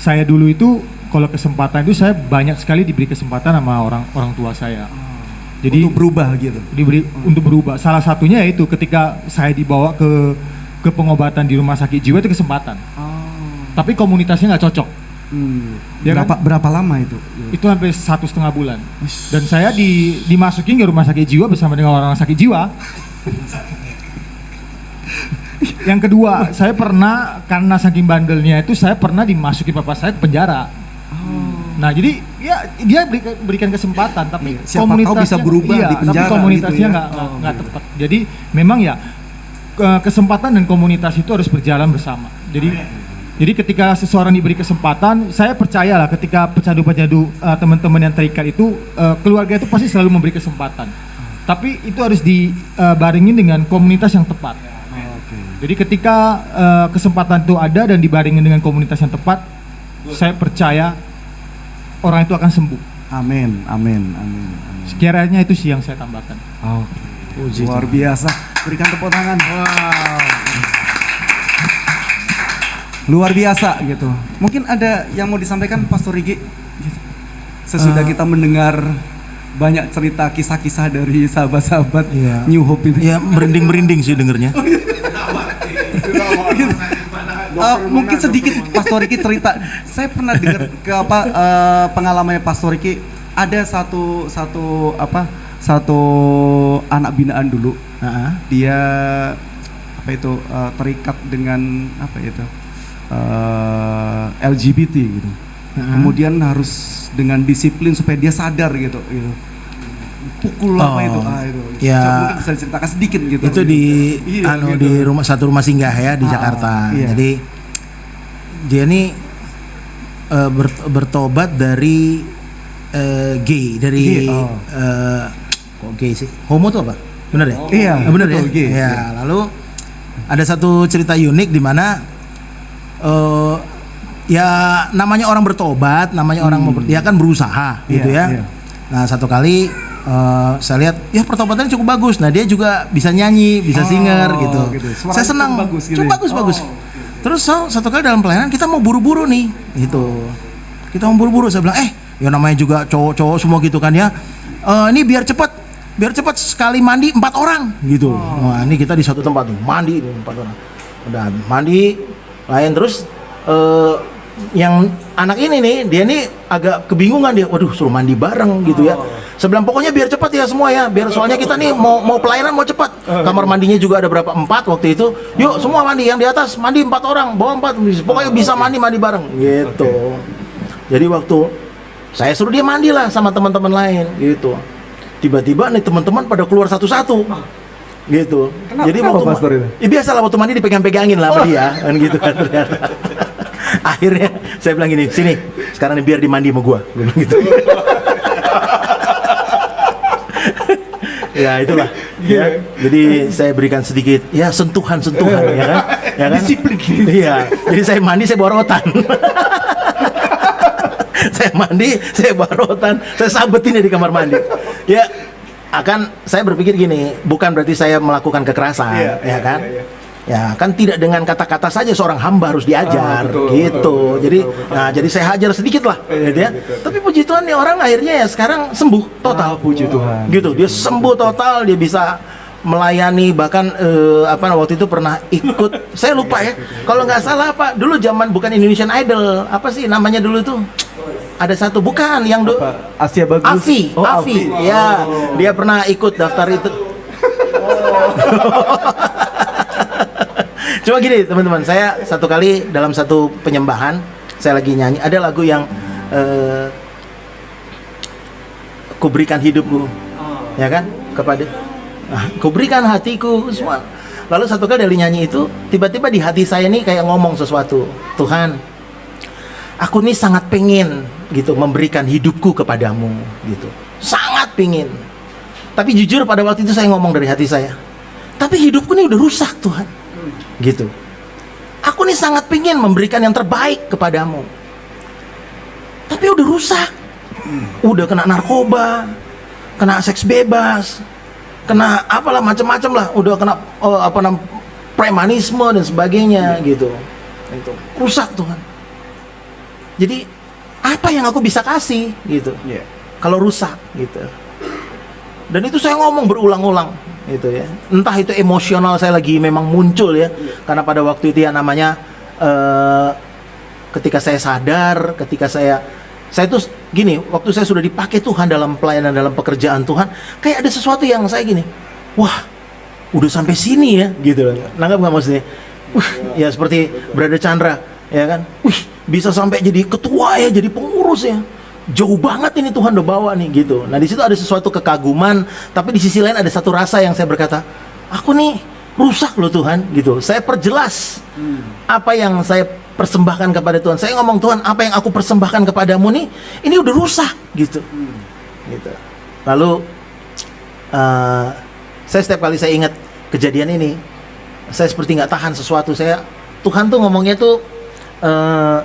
saya dulu itu kalau kesempatan itu saya banyak sekali diberi kesempatan sama orang tua saya. Jadi Untuk berubah gitu. untuk berubah. Salah satunya yaitu ketika saya dibawa ke pengobatan di rumah sakit jiwa itu kesempatan. Tapi komunitasnya nggak cocok. Ya kan? Berapa lama itu? Itu sampai 1,5 bulan. Dan saya dimasukin ke rumah sakit jiwa bersama dengan orang sakit jiwa. Yang kedua, saya pernah karena saking bandelnya itu saya pernah dimasukin papa saya ke penjara. Nah, jadi ya dia berikan kesempatan, tapi Siapa tahu bisa berubah di penjara tapi komunitasnya gitu ya. nggak tepat. Jadi memang ya kesempatan dan komunitas itu harus berjalan bersama. Jadi ketika seseorang diberi kesempatan, saya percayalah ketika pecandu-pecandu teman-teman yang terikat itu keluarga itu pasti selalu memberi kesempatan. Tapi itu harus dibarengin dengan komunitas yang tepat. Jadi ketika kesempatan itu ada dan dibarengin dengan komunitas yang tepat, saya percaya orang itu akan sembuh. Amin. Sekiranya itu sih yang saya tambahkan. Luar biasa. Berikan tepuk tangan. Luar biasa gitu. Mungkin ada yang mau disampaikan Pastor Rigi? Gitu. Sesudah kita mendengar banyak cerita kisah-kisah dari sahabat-sahabat New Hope ini. Ya merinding-merinding sih dengernya. Mungkin sedikit Pastor Riki cerita. Saya pernah dengar pengalamannya Pastor Riki. Ada satu anak binaan dulu. Dia terikat dengan LGBT gitu. Kemudian harus dengan disiplin supaya dia sadar gitu. Pukul itu. Ya. Mungkin bisa diceritakan sedikit gitu. Itu di Iya, di satu rumah singgah ya di Jakarta. Iya. Jadi dia ini bertobat dari gay, dari kok gay sih? Homo tuh apa? Bener ya? Iya, bener ya. betul, gay. Ya, lalu ada satu cerita unik di mana ya namanya orang bertobat, namanya orang dia kan berusaha gitu ya. Iya. Nah, satu kali saya lihat ya pertobatannya cukup bagus. Nah dia juga bisa nyanyi, bisa singer gitu. Suaranya Saya senang. cukup bagus gitu Cukup ya? bagus. Terus satu kali dalam pelayanan kita mau buru-buru nih, gitu. Kita mau buru-buru. Saya bilang, ya namanya juga cowok-cowok semua gitu kan ya. Ini biar cepat sekali mandi 4 orang gitu. Wah ini kita di satu tempat tuh mandi 4 orang. Udah mandi, lain terus yang anak ini nih dia nih agak kebingungan dia, waduh suruh mandi bareng gitu ya. Saya bilang pokoknya biar cepat ya semua ya, biar soalnya kita nih mau pelayanan mau cepat. Kamar mandinya juga ada berapa 4 waktu itu. Yuk semua mandi, yang di atas mandi 4 orang, bawah 4, pokoknya bisa mandi bareng gitu. Jadi waktu saya suruh dia mandi lah sama teman-teman lain gitu. Tiba-tiba nih teman-teman pada keluar satu-satu gitu. Jadi waktu pastor itu? ya biasa lah waktu mandi dipegang-pegangin lah sama dia kan gitu kan ternyata. Akhirnya saya bilang gini, sini sekarang nih biar dimandi sama gua gitu. Ya itulah ya. Jadi saya berikan sedikit ya sentuhan-sentuhan ya kan disiplin. Iya, jadi saya mandi saya bawa rotan. Saya mandi saya bawa rotan, saya sabetin di kamar mandi ya. Akan saya berpikir gini, bukan berarti saya melakukan kekerasan ya kan. Ya kan tidak dengan kata-kata saja seorang hamba harus diajar gitu. Jadi saya hajar sedikit lah gitu ya. Tapi puji Tuhan nih orang akhirnya ya sekarang sembuh total. Puji Tuhan. Gitu, dia sembuh total, dia bisa melayani bahkan waktu itu pernah ikut, saya lupa ya. Kalau nggak salah apa dulu zaman bukan Indonesian Idol, apa sih namanya dulu tuh? Ada satu bukan yang Asia Bagus. Afi. Ya, dia pernah ikut daftar itu. Cuma gini teman-teman, saya satu kali dalam satu penyembahan saya lagi nyanyi, ada lagu yang kuberikan hidupku, ya kan, kepada kuberikan hatiku semua. Lalu satu kali dari nyanyi itu tiba-tiba di hati saya nih kayak ngomong sesuatu, Tuhan, aku nih sangat pengen gitu memberikan hidupku kepadamu gitu, sangat pengen. Tapi jujur pada waktu itu saya ngomong dari hati saya, tapi hidupku nih udah rusak Tuhan gitu. Aku nih sangat pengen memberikan yang terbaik kepadamu, tapi udah rusak. Udah kena narkoba, kena seks bebas, kena apalah macam-macam lah, udah kena premanisme dan sebagainya gitu. Itu rusak Tuhan. Jadi apa yang aku bisa kasih gitu kalau rusak gitu. Dan itu saya ngomong berulang-ulang gitu ya. Entah itu emosional saya lagi memang muncul ya, karena pada waktu itu ya namanya ketika saya sadar, ketika saya tuh gini, waktu saya sudah dipakai Tuhan dalam pelayanan, dalam pekerjaan Tuhan, kayak ada sesuatu yang saya gini, wah udah sampai sini ya gitu. Nanggap nggak maksudnya? Ya seperti Brother Chandra ya kan, bisa sampai jadi ketua ya, jadi pengurus ya, jauh banget ini Tuhan udah bawa nih gitu. Nah di situ ada sesuatu kekaguman, tapi di sisi lain ada satu rasa yang saya berkata, aku nih rusak loh Tuhan gitu. Saya perjelas apa yang saya persembahkan kepada Tuhan. Saya ngomong, Tuhan, apa yang aku persembahkan kepadamu nih, ini udah rusak gitu. Gitu. Lalu saya setiap kali saya ingat kejadian ini, saya seperti nggak tahan sesuatu. Tuhan tuh ngomongnya tuh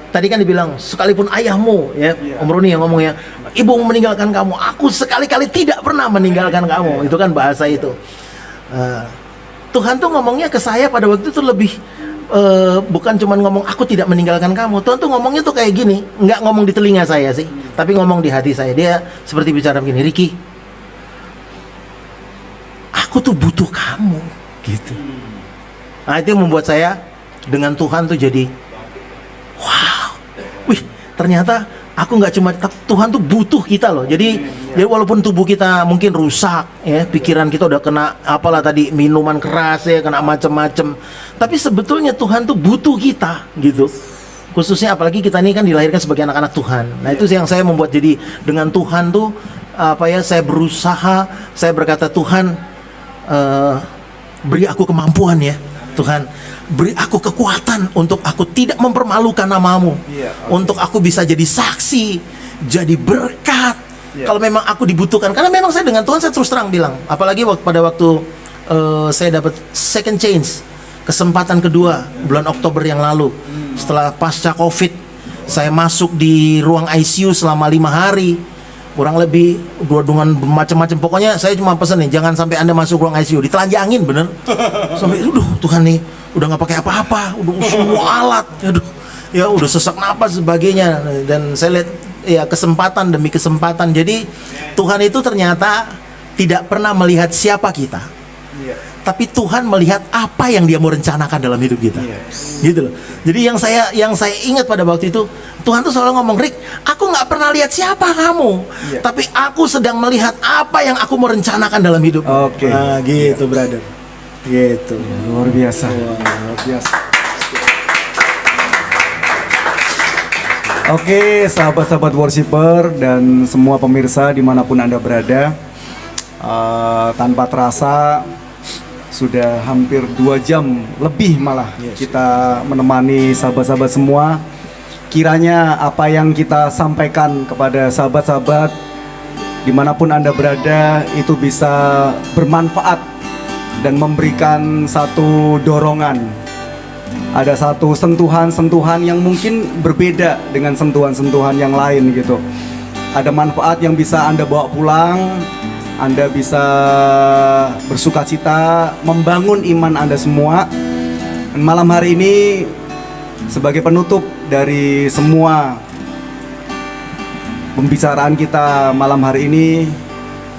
tadi kan dibilang sekalipun ayahmu ya, Om Roni yang ngomongnya, ibumu meninggalkan kamu, aku sekali-kali tidak pernah meninggalkan kamu. Itu kan bahasa itu. Tuhan tuh ngomongnya ke saya pada waktu itu lebih bukan cuma ngomong aku tidak meninggalkan kamu. Tuhan tuh ngomongnya tuh kayak gini, nggak ngomong di telinga saya sih, tapi ngomong di hati saya. Dia seperti bicara begini, Ricky, aku tuh butuh kamu gitu. Nah itu yang membuat saya dengan Tuhan tuh jadi wow, ternyata aku nggak cuma, Tuhan tuh butuh kita loh. Jadi walaupun tubuh kita mungkin rusak ya, pikiran kita udah kena apalah tadi, minuman keras ya, kena macem-macem, tapi sebetulnya Tuhan tuh butuh kita gitu. Khususnya apalagi kita ini kan dilahirkan sebagai anak-anak Tuhan. Nah itu yang saya membuat, jadi dengan Tuhan tuh saya berusaha, saya berkata, Tuhan beri aku kemampuan ya Tuhan, beri aku kekuatan untuk aku tidak mempermalukan namamu, untuk aku bisa jadi saksi, jadi berkat kalau memang aku dibutuhkan. Karena memang saya dengan Tuhan, saya terus terang bilang, apalagi pada waktu saya dapat second chance, kesempatan kedua bulan Oktober yang lalu, setelah pasca COVID, saya masuk di ruang ICU selama 5 hari. kurang lebih dengan macam-macam. Pokoknya saya cuma pesen nih, jangan sampai Anda masuk ruang ICU ditelanjangin bener. Sampai Tuhan nih udah nggak pakai apa-apa, udah semua alat, ya udah sesak napas sebagainya. Dan saya lihat ya kesempatan demi kesempatan. Jadi Tuhan itu ternyata tidak pernah melihat siapa kita, tapi Tuhan melihat apa yang Dia mau rencanakan dalam hidup kita. Gitu loh. Jadi yang saya ingat pada waktu itu, Tuhan tuh selalu ngomong, Rick, aku nggak pernah lihat siapa kamu, tapi aku sedang melihat apa yang aku mau rencanakan dalam hidup. Oke. Nah, gitu, brother. Gitu. Luar biasa. Luar biasa. Oke, sahabat-sahabat worshiper dan semua pemirsa dimanapun Anda berada, tanpa terasa sudah hampir 2 jam lebih malah kita menemani sahabat-sahabat semua. Kiranya apa yang kita sampaikan kepada sahabat-sahabat dimanapun Anda berada itu bisa bermanfaat dan memberikan satu dorongan. Ada satu sentuhan-sentuhan yang mungkin berbeda dengan sentuhan-sentuhan yang lain gitu. Ada manfaat yang bisa Anda bawa pulang. Anda bisa bersukacita membangun iman Anda semua. Dan malam hari ini sebagai penutup dari semua pembicaraan kita malam hari ini,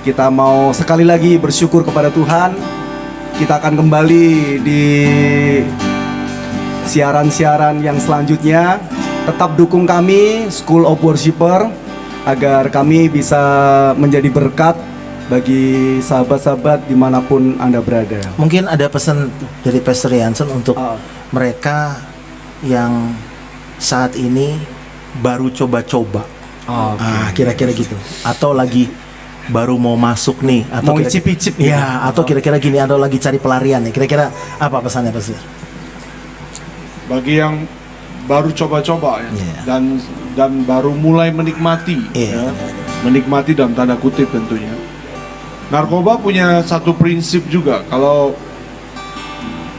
kita mau sekali lagi bersyukur kepada Tuhan. Kita akan kembali di siaran-siaran yang selanjutnya. Tetap dukung kami School of Worshiper agar kami bisa menjadi berkat bagi sahabat-sahabat dimanapun Anda berada. Mungkin ada pesan dari Pastor Jansen untuk mereka yang saat ini baru coba-coba, kira-kira gitu, atau lagi baru mau masuk nih, atau mau icip-icip gitu. Ya, atau kira-kira gini, atau lagi cari pelarian nih, kira-kira apa pesannya, Pastor? Bagi yang baru coba-coba ya, dan baru mulai menikmati, ya, menikmati dalam tanda kutip tentunya. Narkoba punya satu prinsip juga. Kalau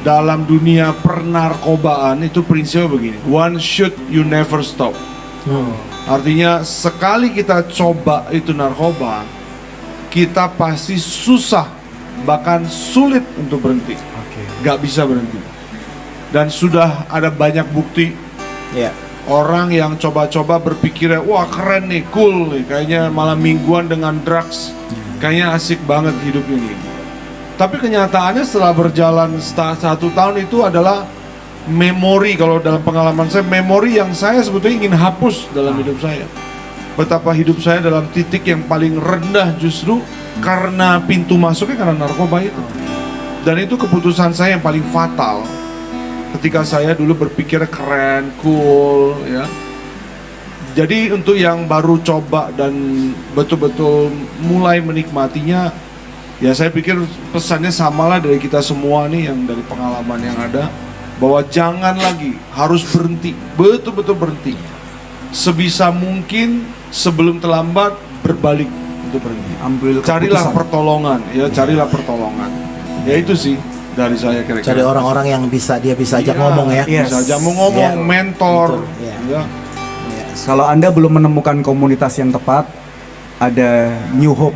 dalam dunia pernarkobaan itu prinsipnya begini: one shoot, you never stop. Artinya sekali kita coba itu narkoba, kita pasti susah, bahkan sulit untuk berhenti. Gak bisa berhenti. Dan sudah ada banyak bukti. Orang yang coba-coba berpikirnya, wah keren nih, cool nih, kayaknya malam mingguan dengan drugs, kayaknya asik banget hidupnya nih. Tapi kenyataannya setelah berjalan 1 tahun itu adalah memori, kalau dalam pengalaman saya, memori yang saya sebetulnya ingin hapus dalam hidup saya. Betapa hidup saya dalam titik yang paling rendah justru karena pintu masuknya karena narkoba itu. Dan itu keputusan saya yang paling fatal. Ketika saya dulu berpikir keren, cool, ya. Jadi untuk yang baru coba dan betul-betul mulai menikmatinya, ya saya pikir pesannya samalah dari kita semua nih yang dari pengalaman yang ada, bahwa jangan lagi, harus berhenti, betul-betul berhenti. Sebisa mungkin sebelum terlambat berbalik untuk berhenti. Ambil carilah keputusan. pertolongan, ya carilah pertolongan. Ya itu sih dari saya kira-kira. Cari orang-orang yang bisa ajak ngomong ya. Bisa ajak ngomong, mentor. Ya. Kalau Anda belum menemukan komunitas yang tepat, ada New Hope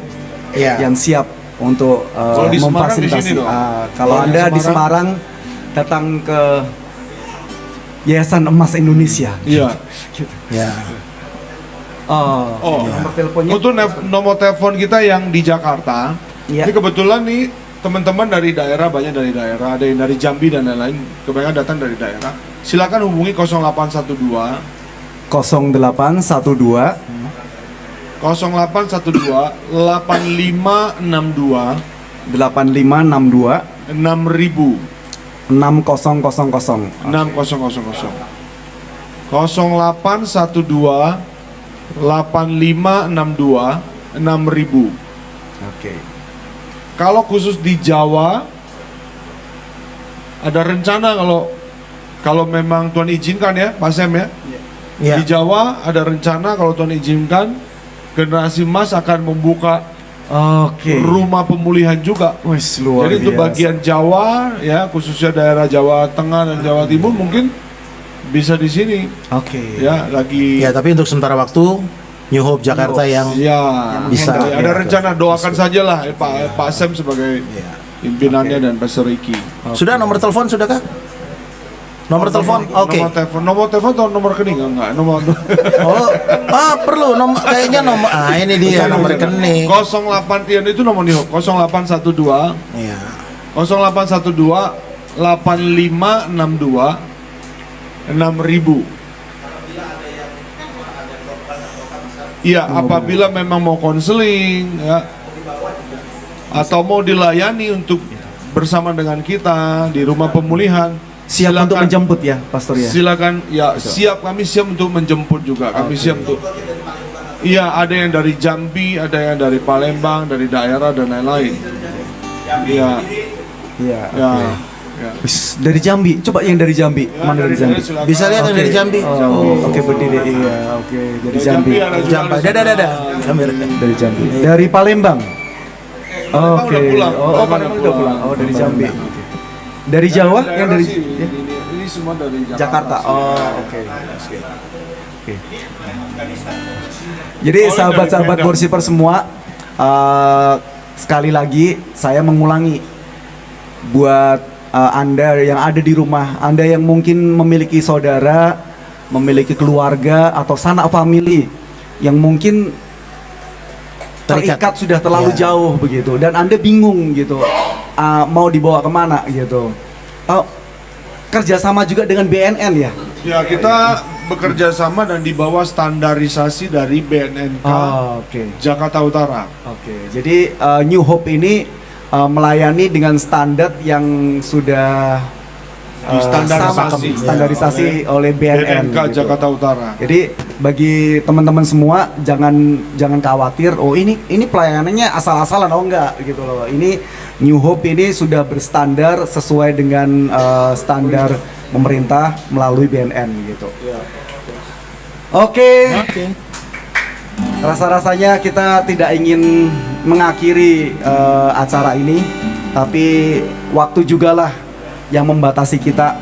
yang siap untuk Kalau di Semarang di memfasilitasi. sini dong. Kalau Anda di Semarang, datang ke Yayasan Emas Indonesia. Iya. Ya. Nomor teleponnya. Untuk nomor telepon kita yang di Jakarta, ini kebetulan nih teman-teman dari daerah, banyak dari daerah, ada yang dari Jambi dan lain-lain, kebanyakan datang dari daerah. Silakan hubungi 0812 0812 8562 8562 6000 6000 0812 8562 6000. Oke. Kalau khusus di Jawa ada rencana, kalau memang Tuhan izinkan ya, Pak Sem ya. Ya. Di Jawa ada rencana kalau Tuhan izinkan, Generasi Emas akan membuka rumah pemulihan juga. Wih, luar Jadi untuk biasa. bagian Jawa ya, khususnya daerah Jawa Tengah dan Jawa Timur mungkin bisa di sini. Oke. Ya, lagi Ya, tapi untuk sementara waktu New Hope Jakarta yang Ya, bisa. ada rencana, doakan sajalah Pak Sam sebagai pimpinannya dan Pastor Ricky. Sudah nomor telepon sudahkah? Nomor telepon? Oke. Nomor telepon atau nomor rekening? Enggak, nomor. Oh, perlu nomor kayaknya nomor. Ini dia nomor rekening. 08 itu nomor New Hope. 0812 Iya. 0812 8562 6000. Iya, apabila memang mau konseling ya, atau mau dilayani untuk bersama dengan kita di rumah pemulihan, Siap untuk menjemput ya, Pastor ya. silakan ya, siap, kami siap untuk menjemput juga. Kami siap untuk. Iya, ada yang dari Jambi, ada yang dari Palembang, dari daerah dan lain-lain. Iya. Iya. Ya. oke. Ya. Wis, dari Jambi, coba yang dari Jambi. Mana dari Jambi? Silakan. Bisa lihat yang dari Jambi. Oh, oke berdiri. Iya, oke. Dari Jambi. ada juga Jambi. ada. Dadah. Dari Jambi. Dari Palembang. Palembang Oke. udah pulang. Oh, Palembang udah pulang. Oh, dari Jambi. Dari Jawa yang dari Ini semua dari Jakarta. Oh, oke. Oke. Jadi sahabat-sahabat worshipper semua, sekali lagi saya mengulangi buat Anda yang ada di rumah, Anda yang mungkin memiliki saudara, memiliki keluarga atau sanak family yang mungkin terikat sudah terlalu jauh begitu, dan Anda bingung gitu, mau dibawa kemana gitu. Kerjasama juga dengan BNN ya. Ya, kita bekerja sama dan di bawah standarisasi dari BNNK Oke. Jakarta Utara. Oke, jadi New Hope ini melayani dengan standar yang sudah standarisasi oleh BNN BNNK gitu. Jakarta Utara. Jadi bagi teman-teman semua jangan khawatir. Oh ini pelayanannya asal-asalan, oh enggak gitu loh. Ini New Hope ini sudah berstandar sesuai dengan standar pemerintah melalui BNN gitu. Oke. Rasa-rasanya kita tidak ingin mengakhiri acara ini, tapi waktu jugalah yang membatasi kita.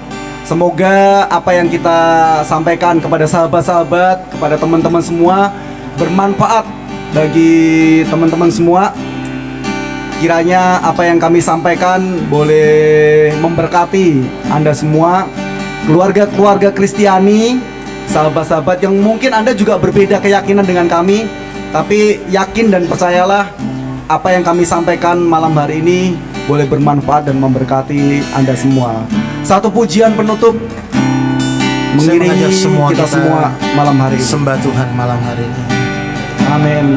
Semoga apa yang kita sampaikan kepada sahabat-sahabat, kepada teman-teman semua bermanfaat bagi teman-teman semua. Kiranya apa yang kami sampaikan boleh memberkati Anda semua, keluarga-keluarga Kristiani, sahabat-sahabat yang mungkin Anda juga berbeda keyakinan dengan kami, tapi yakin dan percayalah apa yang kami sampaikan malam hari ini boleh bermanfaat dan memberkati Anda semua. Satu pujian penutup Saya mengiringi mengajak semua kita semua malam hari ini. Sembah Tuhan malam hari ini. Amin.